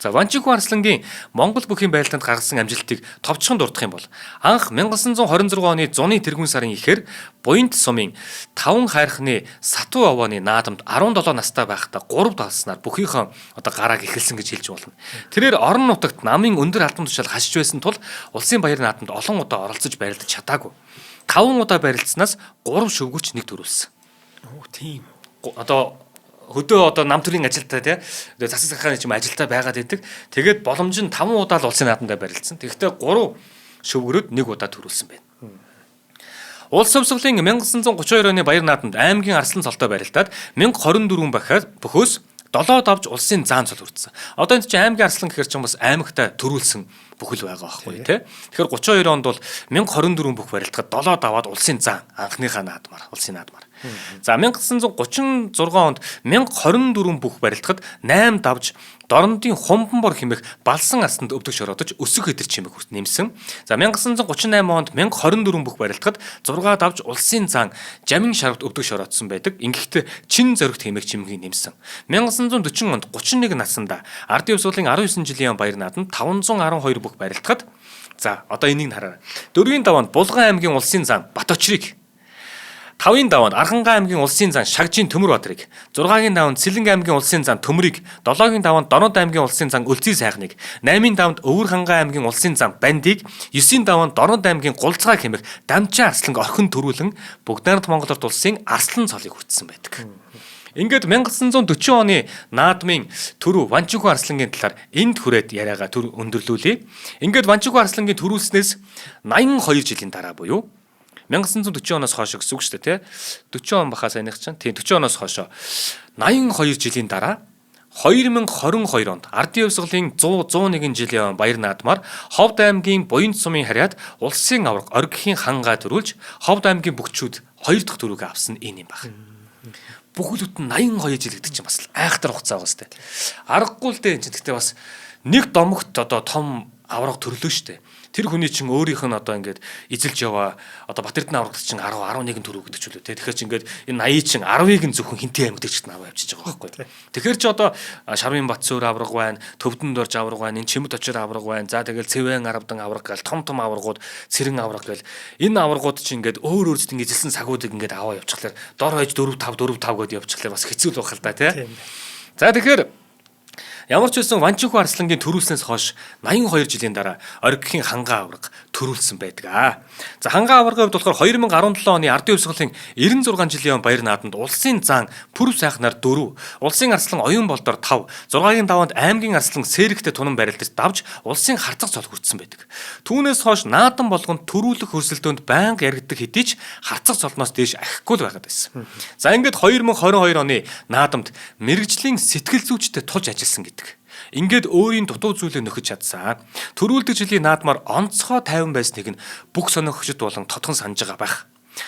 За Ванчин хүү арслангийн Монгол бүхийн байлдаанд гаргасан амжилтыг товчхон дурдах юм бол анх 1926 оны зуны тэргүүн сарын ихээр Буянт сумын 5 хайрхны Сатуу овооны наадамд 17 настай байхдаа 3 талснаар бүхийнхээ одоо гарааг эхэлсэн гэж хэлж болно. Тэрээр орон нутагт намын өндөр албан тушаал хашиж байсан тул улсын баярын наадамд олон удаа оролцож барилдаж чадаагүй. 5 удаа барилдсанаас 3 шөвгөч нэг төрүүлсэн. Оо тийм. Одоо хөдөө одоо нам төрийн ажилтаа тий засаг сахааны ч юм ажилтаа байгаад идэг. Тэгээд боломж нь 5 удаа л улсын наадамдаа барилдсан. Тэгэхдээ 3 шөвгөрөд 1 удаа төрүүлсэн байна. Улс хувьсгалын 1932 оны баяр наадамд аймгийн Арслан цолтой барилдаад 1024 бөхөөс 7 давж улсын заан цол хүртсэн. Одоо энэ чинь аймгийн Арслан гэхэр чинь бас аймагтай төрүүлсэн бүхэл байгаа байхгүй тий. Тэгэхээр 32 онд бол 1024 бүх барилдахад 7 даваад улсын заан анхныхаа наадмаар улсын наадмаар. За 1936 онд 1024 бүх барилдахад 8 давж Дорнодын Хумбанбор хэмээх Балсан арсанд өвдөг шороодож өсөх хэдэр чимэг хүрт нэмсэн. За 1938 онд 1024 бүх барилдахад 6 давж улсын заан Жамин шарвт өвдөг шороодсон байдаг. Ингэхдээ чин зоригт хэмээх чимгийг нэмсэн. 1940 онд 31 наснда Ардын Хувьсгалын 19 жилийн баяр наадамд 512 бүх барилдахад за одоо энийг хараарай. 4-ийн даваанд Булган аймгийн улсын заан Баточрыг 5-ын даваанд Архангай аймгийн улсын заан Шагжийн Төмөрбаатарыг, 6-гийн даваанд Сэлэнг аймгийн улсын заан Төмрийг, 7-гийн даваанд Дорнод аймгийн улсын заан Үлзий сайхныг, 8-ын даваанд Өвөр Хангай аймгийн улсын заан Бандийг, 9-ийн даваанд Дорнод аймгийн Гулцгай хэмээх Дамжин арсланг орхин төрүүлэн Бүгд найрамд Монгол Ард улсын арслан цолыг хүртсэн байдаг. Ингээд 1940 оны наадмын төрөв Ванчуку Арслангийн талаар энд хүрээд яриагаа өндөрлүүлье. Ингээд Ванчуку Арслангийн төрүүлснээс 82 жилийн дараа буюу 1940 оноос хойш гэсэн үг шүү дээ, тий. 40 он бахаа сайных чинь. Тийм 40 оноос хойш 82 жилийн дараа 2022 онд Ардын хувьсгалын 101 жилийн баяр наадмаар Ховд аймгийн Буян сумын харьяад улсын аварга оргихийн хангаа төрүүлж Ховд аймгийн бүгчүүд 2 дахь төрүүгээ авсан энэ юм баг. Бүхэлд нь 82 жил гэдэг чинь бас айхтар хугацаа байгаа сте. Аргагүй л дээ энэ чинь гэхдээ бас нэг домогт одоо том аварга төрлөө штэ. Тэр хүний чинь өөрийнх нь одоо ингээд эзэлж яваа одоо Батэрдэн аврагт чинь 10 11 төрөв гэдэг ч үлээ те. Тэгэхээр чи ингээд энэ 80 чинь 10-ыг нь зөвхөн хинтээ аймагт ч аваа явчихж байгаа байхгүй. Тэгэхээр чи одоо Шарвын Батцөөр авраг байна, Төвдөнд орж авраг байна, энэ Чимэд очир авраг байна. За тэгэл Цэвэн Аравдан авраг гал том аврагууд, Цэрэн авраг гал энэ аврагууд чи ингээд өөр өөрсдөө ингээд эзэлсэн цагуудыг ингээд аваа явчихлаар дор хойж 4 5 гэдээ явчихлаар бас хэцүү л байх л да те. За тэгэхээр ямар ч байсан Ванчуку Арслангийн төрүүлснээс хойш 82 жилийн дараа оргихийн хангаа аварга төрүүлсэн байдаг. За хангаа аваргын хувьд болохоор 2017 оны Ардын хувьсгалын 96 жилийн баяр наадамд улсын зан Пүрэв сайхнаар 4, улсын арслан оюун болдоор 5, 6-гийн даваанд аймгийн арслан Сэрэгтэй тунан барилдаж давж улсын харцаг цол хүртсэн байдаг. Түүнээс хойш наадам болгонд төрүүлэх хөрсөлдөөнд байнга яригддаг хэдий ч харцаг цолноос дээш ахихгүй л байгаад байсан. За ингээд 2022 оны наадамд мэрэгжлийн сэтгэл зүйчтэй тулж ажилласан гэдэг. Ингээд өөрийн дутуу зүйлээ нөхөж чадсан. Төрүүлдэг жилийн наадмаар онцгой тайван байсныг нь бүх сонирхогчд болон тодхон санаж байгаа байх.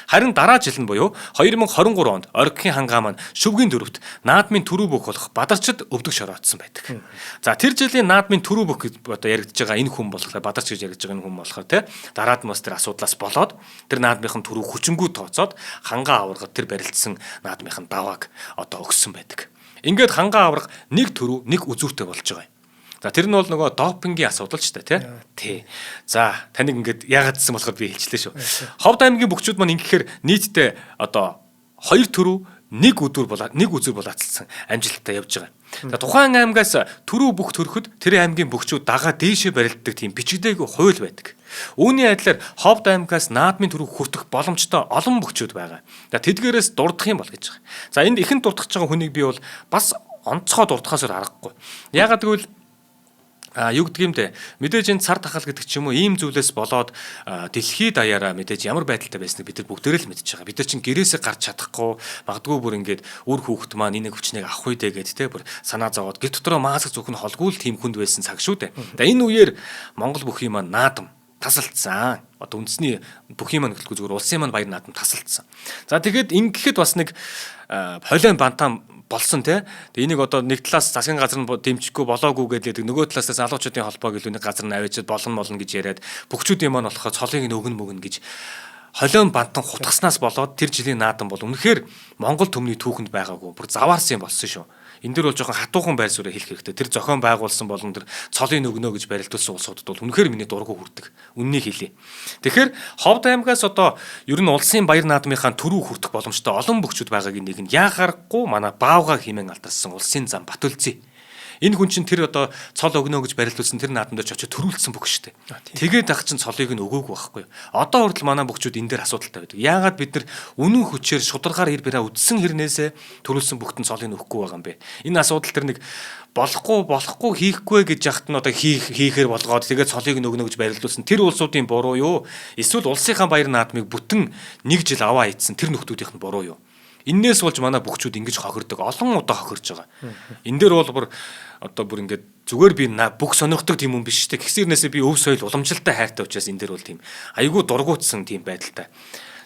Харин дараа жил нь буюу 2023 онд оргихийн хангаа маань шүвгийн дөрөвт наадмын төрөв бүх болох Бадарчид өвдөг шороодсон байдаг. За тэр жилийн наадмын төрөв бүх одоо яригдж байгаа энэ хүн болохоор Бадарч гэж яригдж байгаа энэ хүн болохоор те дараад мас тэр асуудлаас болоод тэр наадмынхан төрөв хүчингүү тооцоод хангаа аваргад тэр барилдсан наадмынхан давааг одоо өгсөн байдаг. Ингээд хангаа аварга нэг төрөв нэг үзүүртэй болж байгаа юм. За тэр нь бол нөгөө допингийн асуудал ч тий. За таныг ингээд яагаад гэсэн болохоор би хэлчихлээ шүү. Ховд аймгийн бүгчүүд маань ингэхээр нийтдээ одоо 2 төрөв нэг үзүүр болоацсан амжилттай явж байгаа. За тухайн аймгаас төрөв бүх төрөхөд тэр аймгийн бүгчүүд дагаа дээшээ барилддаг тийм бичигдээгүй хууль байдаг. Үүний адилаар Ховд аймгаас наадмын төрөв хүртэх боломжтой олон бүгчүүд байгаа. За тэдгээрээс дурдах юм бол гэж байгаа. За энд ихэнд дурдах байгаа хүнийг би бол бас онцгой дурдахаас аргагүй. Яагаад гэвэл юу гэдэг юм те мэдээж энэ цар тахал гэдэг ч юм уу ийм зүйлээс болоод дэлхийд даяараа мэдээж ямар байдалтай байсныг бид нар бүгдээрээ л мэдж байгаа. Бид нар чинь гэрээсээ гарч чадахгүй магадгүй бүр ингээд үр хүүхэд маань энийг хүчнийг авах үедээ гэд те бүр санаа зовоод гэр дотроо маск зөвхөн холгүй л тийм хүнд байсан цаг шүү дээ. Тэгээ энэ үеэр Монгол бүхий маань наадам тасалдсан. Одоо үндэсний бүхий маань гэлгүй зүгээр улсын маань баяр наадам тасалдсан. За тэгээд ингэхэд бас нэг холион бантаа болсон те. Тэгээ энийг одоо нэг талаас засгийн газар нь дэмжихгүй болоогүй гэдэг нөгөө талаас залуучуудын холбоо гэлүүний газар нь авчиад болно гэж яриад бүгчүүдийн маань болохоо цолыг нь өгнө гэж холион бантан хутгаснаас болоод тэр жилийн наадам бол үнэхээр Монгол төмний түүхэнд байгаагүй бүр заваарсан юм болсон шүү. Энэ дөр бол жоохон хатуухан байр суурь хэлэх хэрэгтэй. Тэр зохион байгуулсан болон тэр цолын өгнө гэж барилдуулсан улсуудад бол үнэхээр миний дургу хүрдэг. Үннийг хэлье. Тэгэхээр Ховд аймгаас одоо ер нь улсын баяр наадмынхаа төрөв хүртэх боломжтой олон бүгчүүд байгаагийн нэг нь яхаарахгүй манай Баавга хэмээн алдарсан улсын зам Батүлзий. Энэ хүн чинь тэр одоо цол өгнө гэж барилдуулсан тэр наадамд очиж төрүүлсэн бүх штэ. Тэгээд ах чинь цолыг нь өгөөгүй байхгүй. Одоо хүртэл манай бүгчүүд энэ дээр асуудалтай байдаг. Яагаад бид нар үнэн хүчээр шударгаар ир бираа үдсэн хэрнээсээ төрүүлсэн бүгтэн цолыг өгөхгүй байгаа юм бэ? Энэ асуудал тэр нэг болохгүй хийхгүй гэж яхад нь одоо хийхээр болгоод тэгээд цолыг нь өгнө гэж барилдуулсан тэр улсуудын буруу юу? Эсвэл улсынхаа баяр наадмыг бүтэн нэг жил аваа ийдсэн тэр нөхдүүдийнх нь буруу юу? Иннээс болж манай бүгчүүд ингэж хохирдог. Олон удаа хохирж байгаа. Энэ дээр бол бүр ингээд зүгээр би бүх сонирхдаг тийм хүн биш шүү дээ. Гисэрнээсээ би өв соёл уламжлалтай хайртай учраас энэ дээр бол тийм айгүй дургуутсан тийм байдалтай.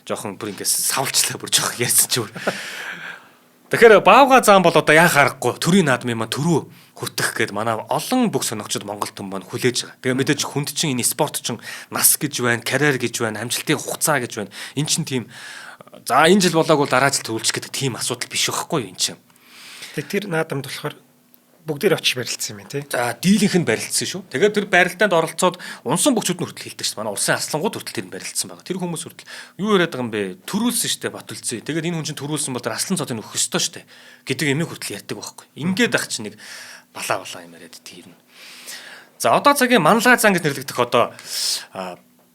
Жохон бүр ингээд савлчлаа бүр жоох ярьсан ч өөр. Тэгэхээр Баавга зам бол одоо яа харахгүй төрийн наадмын маань төрөө хүртэх гээд манай олон бүх сонирхчид Монгол төм маань хүлээж байгаа. Тэгээ мэдээж хүнд чинь энэ спорт чинь нас гэж байна, карьер гэж байна, амжилтын хугацаа гэж байна. Энэ чинь тийм за энэ жил болоогүй дараа жил төрүүлчих гэдэг тийм асуудал биш байхгүй юу энэ чинь. Тэгээ тэр наадамд болохоор бүгдээр очиж барилцсан юм тий. За дийлэнх нь барилцсан шүү. Тэгээд тэр барилдаанд оролцоод унсан бүгчүүд нь хүртэл хэлдэг шүү. Манай улсын арслангууд хүртэл тэр нь барилцсан байгаа. Тэр хүмүүс хүртэл юу яриад байгаа юм бэ? Төрүүлсэн шүү дээ Батүлзий. Тэгээд энэ хүн чинь төрүүлсэн бол тэр арслан цодыг өгөх ёстой шүү дээ гэдэг юмыг хүртэл ярьдаг байхгүй. Ингээд ах чинь нэг балаа юм яриад тийм. За одоо цагийн манлай зан гэж нэрлэгдэх одоо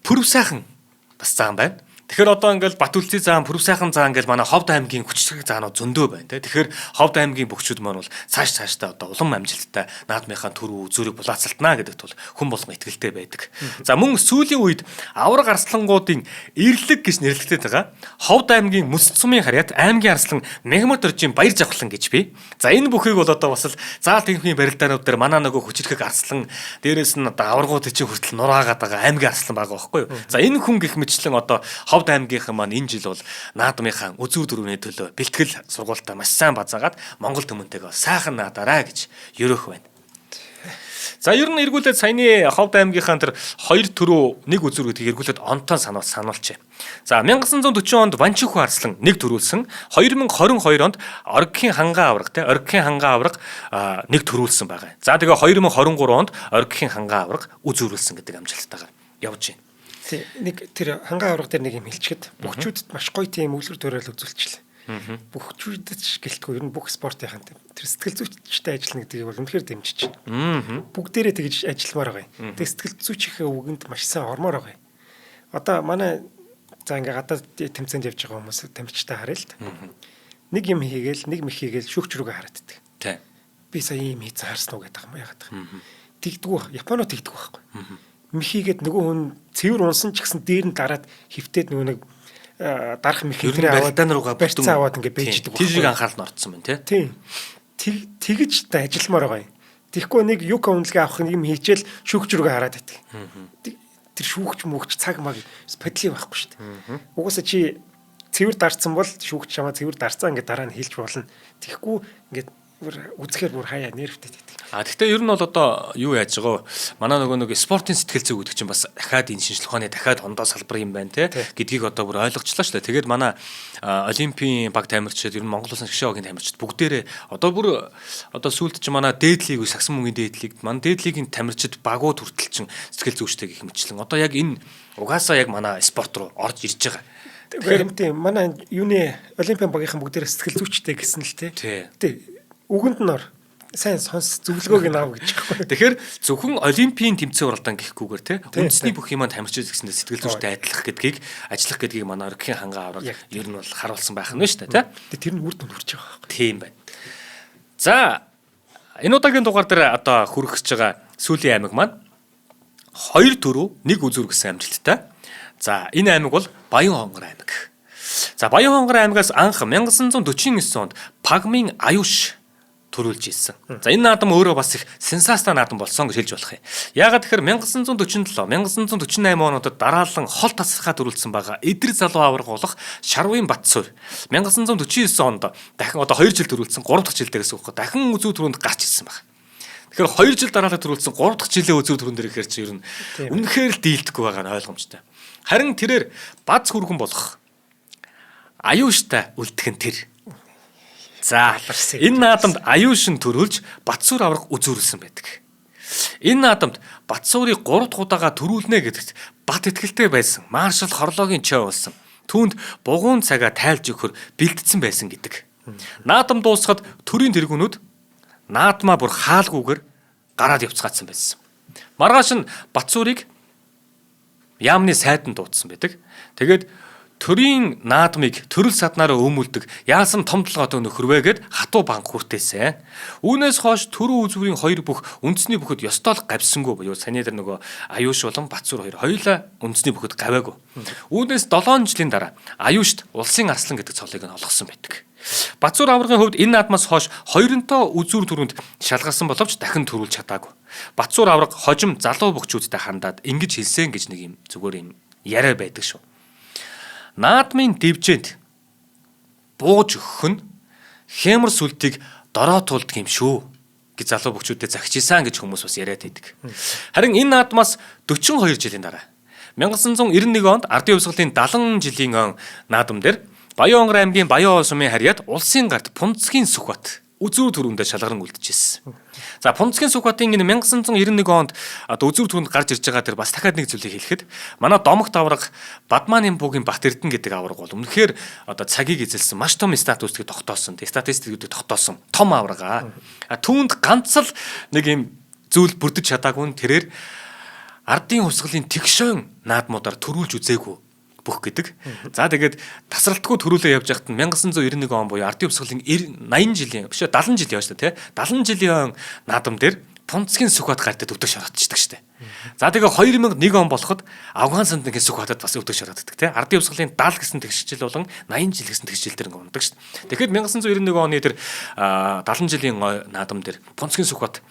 Пүрэв сайхан бас зан байна. Тэгэхээр одоо ингээл Батүлцийн заан, Пүрэв сайхан заан ингээл манай Ховд аймгийн хүчрэг заанууд зөндөө байна те. Тэгэхээр Ховд аймгийн бөхчүүд маань бол цаашдаа одоо улам амжилттай наадмынхаа төрөө үзүүрийг булаацалтнаа гэдэгт бол хүн болгон итгэлтэй байдаг. За мөн сүүлийн үед авраг арслангуудын эрлэг гэж нэрлэгдэж байгаа Ховд аймгийн Мөс цумын харьяат аймгийн арслан Мегмат оржийн баяр жавхлан гэж бий. За энэ бүхийг бол одоо бас л заал тэнхмийн барилдаанууд дээр манай нөгөө хүчрэг арслан дээрээс нь одоо аврагууд чинь хүртэл нураагаад байгаа аймгийн арслан байгаа байхгүй юу. За энэ хүн гэх мэтчлэн одоо Ховд аймгийнхан маань энэ жил бол наадмынхаа үзүүр төрөний төлөө бэлтгэл сургуультаа маш сайн базаагаад Монгол түмэнтэйгээ сайхан наадаарай гэж ерөөх байна. За ер нь эргүүлээд саяны Ховд аймгийнхаа тэр 2 төрөө 1 үзүүр гэдгийг эргүүлээд онтон сануулчээ. За 1940 онд Ванчиху арслан 1 төрүүлсэн, 2022 онд Оргихийн хангаан авраг 1 төрүүлсэн байгаа. За тэгээ 2023 онд Оргихийн хангаан авраг үзүүрлсэн гэдэг амжилттайгаар явж байна. Нэг тэр хангаан авраг дээр нэг юм хэлчихэд бөхчүүдэд маш гоё тийм үйлсвэр төрөл үзүүлчихлээ. Бөхчүүдэд ч гэлтгүй ер нь бүх спортынхаа тэр сэтгэл зүйчтэй ажиллана гэдгийг бол үнэхээр дэмжиж байна. Бүгдээрээ тэгж ажилламаар байгаа юм. Тэгээ сэтгэл зүйчийнхээ үгэнд маш сайн ормоор байгаа юм. Одоо манай за ингээ гадаад тэмцээнд явж байгаа хүмүүс тамирчтай харъя л да. Нэг юм хийгээл, нэг мэх хийгээл шүүгч рүүгээ харааддаг. Тий. Би сая юм хийцэн харсан уу гэдэг юм яагаад байгаа. Тэгдэггүй, Японоо тэгдэг байхгүй. Михийгээд нөгөө хүн цэвэр унсан ч гэсэн дээр нь дараад хөвтөөд нөгөө нэг дарах мехитрээ аваад барилдаан руугаа барьцаа аваад ингээ бэждэг. Тэрийг анхаарал нь орцсон байна тий. Тэгж та ажилламаар байгаа юм. Тэгэхгүй нэг юка үнэлгээ авах юм хийчихэл шүүгч рүүгээ хараад байдаг. Тэр шүүгч мөгч цаг маг бодлоо байхгүй шүү дээ. Угаасаа чи цэвэр дарцсан бол шүүгч чамаа цэвэр дарцаа ингээ дараа нь хэлж болно. Тэгэхгүй ингээ үзэхээр бүр хаяа нервтэй байдаг. Гэхдээ ер нь бол одоо юу яаж байгаа вэ? Манай нөгөө спортын сэтгэл зүй гэдэг чинь бас дахиад энэ шинжлэх ухааны дахиад ондоо салбар юм байна те гэдгийг одоо бүр ойлгочлаа шүү дээ. Тэгээд манай Олимпийн баг тамирчид ер нь Монгол улсын шгшээ багийн тамирчид бүгдээрээ одоо бүр одоо сүүлд чинь манай дээд лиг сагсан мөнгөний дээд лиг манай дээд лигийн тамирчид багууд хүртэл чинь сэтгэл зүйчтэй гэх мэтчлэн одоо яг энэ угаасаа яг манай спорт руу орж ирж байгаа. Тэгэхээр тийм манай юуны Олимпийн багийнхан бүгдээрээ сэтгэл зүйчтэй гэсэн л те. Үгэнд нь ор сайн сонс зөвлөгөөг нь аав гэж байна. Тэгэхээр зөвхөн Олимпийн тэмцээн уралдаан гэхгүйгээр те үндэсний бүх юмд тамирчид гэсэндээ сэтгэл зүйтэй ажиллах гэдгийг манай Оргихийн хангаан авраг ер нь бол харуулсан байх нь шүү дээ те. Тэр нь үр дүн хүрч байгаа байхгүй. Тийм байна. За энэ удаагийн дугаар дээр одоо хүрэх гэж байгаа сүүлийн аймаг маань 2 төрөө 1 үзүүр гэсэн амжилттай. За энэ аймаг бол Баян хонгор аймаг. За Баян хонгор аймагаас анх 1949 онд Пагмын Аюуш төрүүлж ирсэн. За энэ наадам өөрөө бас их сенсацтай наадам болсон гэж хэлж болох юм. Яагаад тэгэхээр 1947, 1948 онуудад дараалан хол тасархаа төрүүлсэн байгаа Эдэр залуу авраг болох Шарвын Батсуур 1949 онд дахин одоо 2 жил төрүүлсэн 3 дахь жил дээрээс үхэх дахин үзүү төрөнд гарч ирсэн байна. Тэгэхээр 2 жил дараалал төрүүлсэн 3 дахь жилийн үзүү төрөн дээр ихээр чи ер нь үнэхээр л дийлдэхгүй байгаа нь ойлгомжтой. Харин тэрээр бац хүргэн болох Аюуштай үлдэх нь тэр. За энэ наадамд Аюушин төрүүлж Батсуур аврах үзүүлсэн байдаг. Энэ наадамд Батсуурыг 3 дахь удаага төрүүлнэ гэдэгт бат итгэлтэй байсан. Маршал Хорлоогийн чой болсон. Түүнд бугуун цагаа тайлж өгөхөр бэлдсэн байсан гэдэг. Наадам дуусахад төрийн тэргүүнүүд наадмаа бүр хаалгүйгээр гараад явцгаацсан байсан. Маргааш нь Батсуурыг яамны сайдан дуудсан байдаг. Тэгээд төрийн наадмыг төрөл саднаараа өмүүлдэг яасан том толгойтой нөхөрвэ гэд хатуу банк хүртээсэн. Үүнээс хойш төрөө үзүүрийн 2 бүх үндэсний бүхэд ёстоол гавьсангүй буюу саний дээр нөгөө Аюуш болон Батсуур хоёр хоёулаа үндэсний бүхэд гаваагүй. Үүнээс 7 жилийн дараа Аюушт улсын арслан гэдэг цолыг нь олгосон байдаг. Батсуур аврагын хувьд энэ наадмаас хойш 2-той үзүүр төрөнд шалгарсан боловч дахин төрүүлж чадаагүй. Батсуур авраг хожим залуу бөхчүүдтэй хандаад ингэж хэлсэн гэж нэг юм зүгээр юм яриа байдаг шүү. Наадмын дэвжээнд бууж өгөх нь хэмэр сүлтийг дороотуулдаг юм шүү гэж залуу бөхчүүдэд загчижсан гэж хүмүүс бас яриад байдаг. Харин энэ наадмаас 42 жилийн дараа 1991 онд ардын хувьсгалын 70 жилийн он наадам дээр Баян хонгор аймгийн Баян сумын харьяат улсын гарт Пунцгийн Сүхбат үзүүр төрөндөө шалгаран үлдэжсэн. За Пунцгийн Сүхбатын энэ 1991 онд үзүүр төрөнд гарч ирж байгаа тэр бас дахиад нэг зүйлийг хэлэхэд манай домогт авраг Бадмааны бүгийн Бат Эрдэнэ гэдэг авраг бол үнэхээр одоо цагийг эзэлсэн маш том статустыг тогтоосон. Статистикүүдийг тогтоосон том авраг. Түүнд ганц л нэг юм зүйл бүрдэж чадаагүй нь тэрээр ардын хувьсгалын тэгшөөн наадмуудаар төрүүлж үзээгүй бүх гэдэг. За тэгээд тасралтгүй төрүүлээ явж байхад 1991 он буюу ардын өвсгөлийн 80 жилийн биш 70 жилийн шүү дээ, 70 жилийн наадам дээр Пунцгийн Сүхбат гардад өдөө шороотчдаг штэ. За тэгээ 2001 он болоход Афган сандгийн Сүхбатад бас өдөө шороотдаг те. Ардын өвсгөлийн 70 гэсэн тэгшжил болон 80 жил гэсэн тэгшжил дээр ундаг штэ. Тэгэхээр 1991 оны тэр 70 жилийн наадам дээр Пунцгийн Сүхбат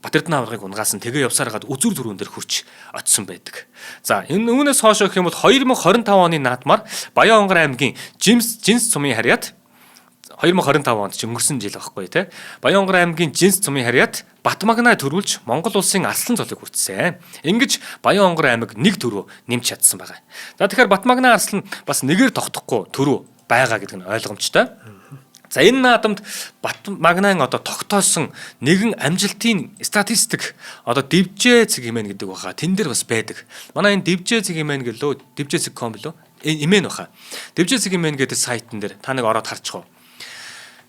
Батэрдэн аваргыг унгаасан тэгээ явсаар гад үзүр дөрвөн дээр хурч очсон байдаг. За энэ үүнээс хойш гэх юм бол 2025 оны наадмаар Баян-Онгор аймгийн Жинс цумын харьяат 2025 онд ч өнгөрсөн жил байхгүй тий. Баян-Онгор аймгийн Жинс цумын харьяат Батмагнаа төрүүлж Монгол улсын арслан цолыг хүртсэн. Ингэж Баян-Онгор аймаг нэг төрөө нэмж чадсан байгаа. За тэгэхээр Батмагнаа арслан бас нэгээр тогтохгүй төрөө байгаа гэдэг нь ойлгомжтой. За энэ наадамд Батмагнаан одоо тогтоосон нэгэн амжилтын статистик одоо Дивжээ цэг хэмээн гэдэг баха. Тэн дээр бас байдаг. Манай энэ Дивжээ цэг хэмээн гэлөө Divjay.com билүү? Имэн баха. Divjay цэг хэмээн гэдэг сайтн дээр та нэг ороод харчих уу.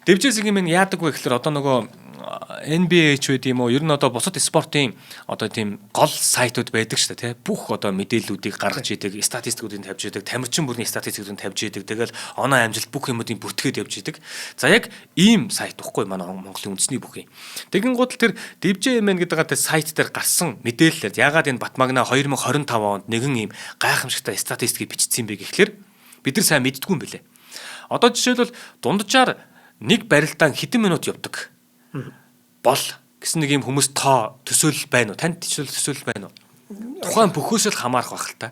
Divjay цэг хэмээн яадаг вэ гэхээр одоо нөгөө NBA ч үгүй юм уу? Ер нь одоо бусад спортын одоо тийм гол сайтууд байдаг шүү дээ, тий. Бүх одоо мэдээллүүдийг гаргаж идэг, статистикуудыг тавьж идэг, тамирчин бүрийн статистикуудыг тавьж идэг. Тэгэл оноо амжилт бүх юмудыг бүртгээд явж идэг. За яг ийм сайт واخгүй манай Монголын үндэсний бүхий. Тэгин гутал тэр Divjay мэн гэдэг сайт дээр гарсан мэдээлэлээр ягаад энэ Батмагнаа 2025 онд нэгэн ийм гайхамшигтай статистикийг бичсэн бэ гэхлээр бид нар сайн мэддэггүй юм бэлээ. Одоо жишээлбэл дунджаар нэг барилдаан хэдэн минут явдаг бол гэсэн нэг юм хүмүүс тоо төсөөлөл байна уу? Танд төсөөлөл байна уу? Тухайн бүхөөс л хамаарах байх л та.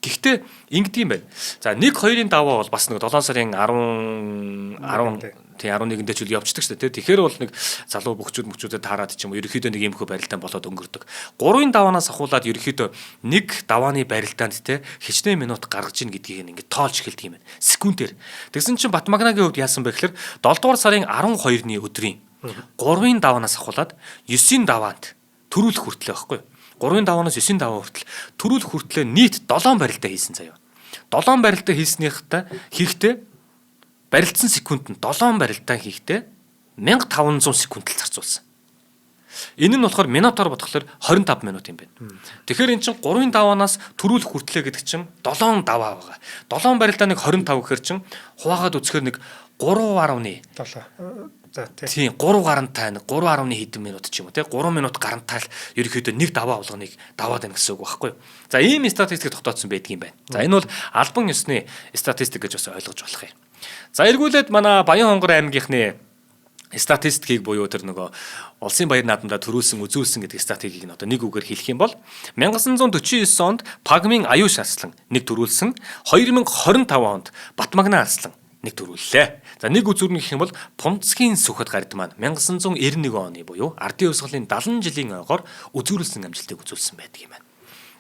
Гэхдээ ингэдэг юм байна. За 1-2-ын даваа бол бас нэг 7 сарын 11-нд ч үл явждаг шүү дээ. Тэгэхээр бол нэг залуу мөхчүүдэд таарад ч юм уу ерөөхдөө нэг юмхүү барилдаан болоод өнгөрдөг. 3-ын даваанаас ахуулаад ерөөхдөө нэг давааны барилдаанд те хичнээн минут гаргаж ийн гэдгийг ингээд тоолж эхэлдэг юм байна. Секундээр. Тэгсэн чинь Батмагнагийн хувьд яасан бэ гэхээр 7 дугаар сарын 12-ны өдрийн 3-ын даваанаас ахуулаад 9-ийн даваанд төрүүлэх хүртлээ байхгүй. 3-ын даваанаас 9-ийн даваа хүртэл төрүүлэх хүртлээ нийт 7 барилдаа хийсэн заяа. 7 барилдаа хийхдээ барилдсан секунд нь 7 барилдаа хийхдээ 1500 секунд л зарцуулсан. Энэ нь болохоор минутаар бодглохоор 25 минут юм байна. Тэгэхээр эн чинь 3-ын даваанаас төрүүлэх хүртлээ гэдэг чинь 7 даваа байгаа. 7 барилдааныг 25 гэхэр чинь хуваагаад үзэхээр нэг 3.7 за тийм 3 гарантай 3.1 хэдэн минут ч юм уу те 3 минут гарантай л ерөөхдөө нэг даваа болгоныг даваад байна гэсэн үг байхгүй юу. За ийм статистик тогтооцсон байдгийн байна. За энэ бол албан ёсны статистик гэж бас ойлгож болох юм. За эргүүлээд манай Баян-Онгор аймгийнхны статистикийг буюу тэр нөгөө улсын баяр наадамдаа төрүүлсэн үзүүлсэн гэдэг статистикийг одоо нэг үгээр хэлэх юм бол 1949 онд Пагмын Аюуш арслан нэг төрүүлсэн, 2025 онд Батмагнаа арслан нэг төрүүллээ. За нэг үзүүр нь гэх юм бол Пунцгийн Сүхбат гард маань 1991 оны буюу ардын өвсгөлийн 70 жилийн ойгоор үзүүлсэн амжилтыг үзүүлсэн байдаг юм байна.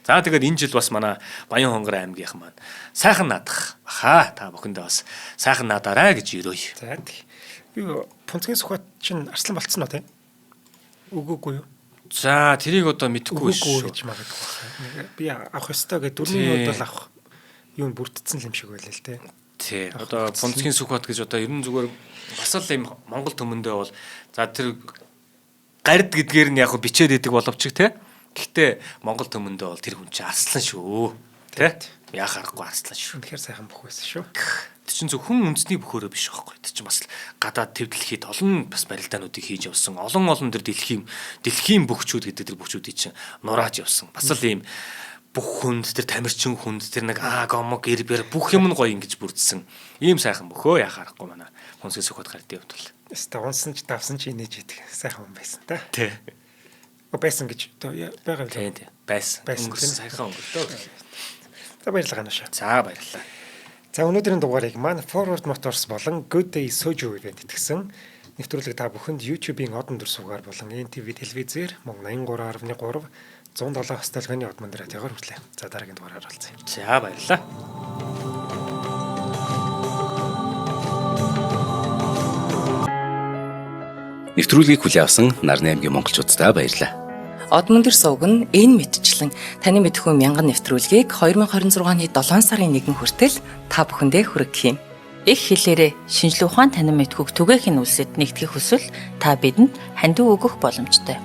За тэгээд энэ жил бас манай Баян-Онгор аймгийнхан маань сайхан наадах баха. Та бүхэндээ бас сайхан наадаарай гэж өрөөе. За би Пунцгийн Сүхбат чинь арслан болцсон уу те? Үгүй юу? За тэрийг одоо мэдэхгүй шүү гэж магадгүй байна. Би авах ёстой гэдэг дөрвийн бол авах юм бүрдсэн юм шиг байлаа л те. Тий. Одоо Пунцгийн Сүхбат гэж одоо ер нь зүгээр бас л юм Монгол төмөндөө бол за тэр гард гэдгээр нь яг бичээд идэг боловч те. Гэхдээ Монгол төмөндөө бол тэр хүн чинь арслан шүү. Тэ? Яах аргагүй арслан шүү. Үнэхээр сайхан бүх байсан шүү. Тэр чинь зөвхөн үндэсний бөхөөрөө биш байхгүй. Тэр чинь бас гадаад төвдлөхийн олон бас барилдаануудыг хийж явсан. Олон тэр дэлхийн бөхчүүд гэдэг тэр бөхчүүдийг чинь нурааж явсан. Бас л ийм бүх хүнд тэр тамирчин хүнд тэр нэг гомог эрбэр бүх юм нь гоё ингэж бүрдсэн. Ийм сайхан бөхөө яах аргагүй манай Пунцгийн Сүхбат гардын хувьд бол. Ставансан ч давсан ч инээж идэг сайхан хүн байсан та. Тий. Байсан гэж байгаа юм. Тий. Байсан. Өнгөрсөн сайхан өнгөрлөө. За баярлалаа ганашаа. За баярлалаа. За өнөөдрийн дугаарыг маань Forward Motors болон Good Day Soju ивент итгэсэн нэвтрүүлэг та бүхэнд YouTube-ийн одон дүр суугаар болон NTV телевизээр мөн 83.3 107 сталганы од мандратайгаар хүрлээ. За дараагийн дугаараар уулзъя. За баярлалаа. Нэвтрүүлгийг хүлээн авсан Нарны аймгийн монголчуудаа баярлалаа. Од мөндөр сувг нь энэ мэдчлэн таны мэдхүй мянган нэвтрүүлгийг 2026 оны 7 сарын 1 хүртэл та бүхэндээ хүргэх юм. Их хэлээрээ шинжлэх ухаан танин мэдхүйг түгээх нь үлсэд нэгтгэх хүсвэл та бидэнд хандив өгөх боломжтой.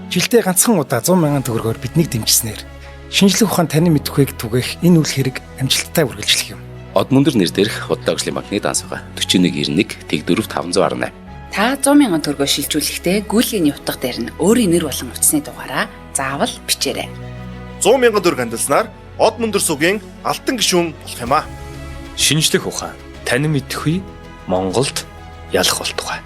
Жилдээ ганцхан удаа 100 мянган төгрөгөөр биднийг дэмжснээр Шинжлэх ухаан танин мэдэхүйг түгээх энэ үйл хэрэг амжилттай үргэлжлэх юм. Од мөндөр нэр дээрх худалдаа агшлын банкны дансага 4191 тэг 4518. Та 100,000 төгрөгөө шилжүүлэхдээ гүйлгээний утга дээр нь өөрийн нэр болон утасны дугаараа заавал бичээрэй. 100,000 төгрөг хандалснаар Од мөндөр сувгийн алтан гишүүн болох юм а. Шинжлэх ухаан танин мэдэхгүй Монголд ялах болтугай.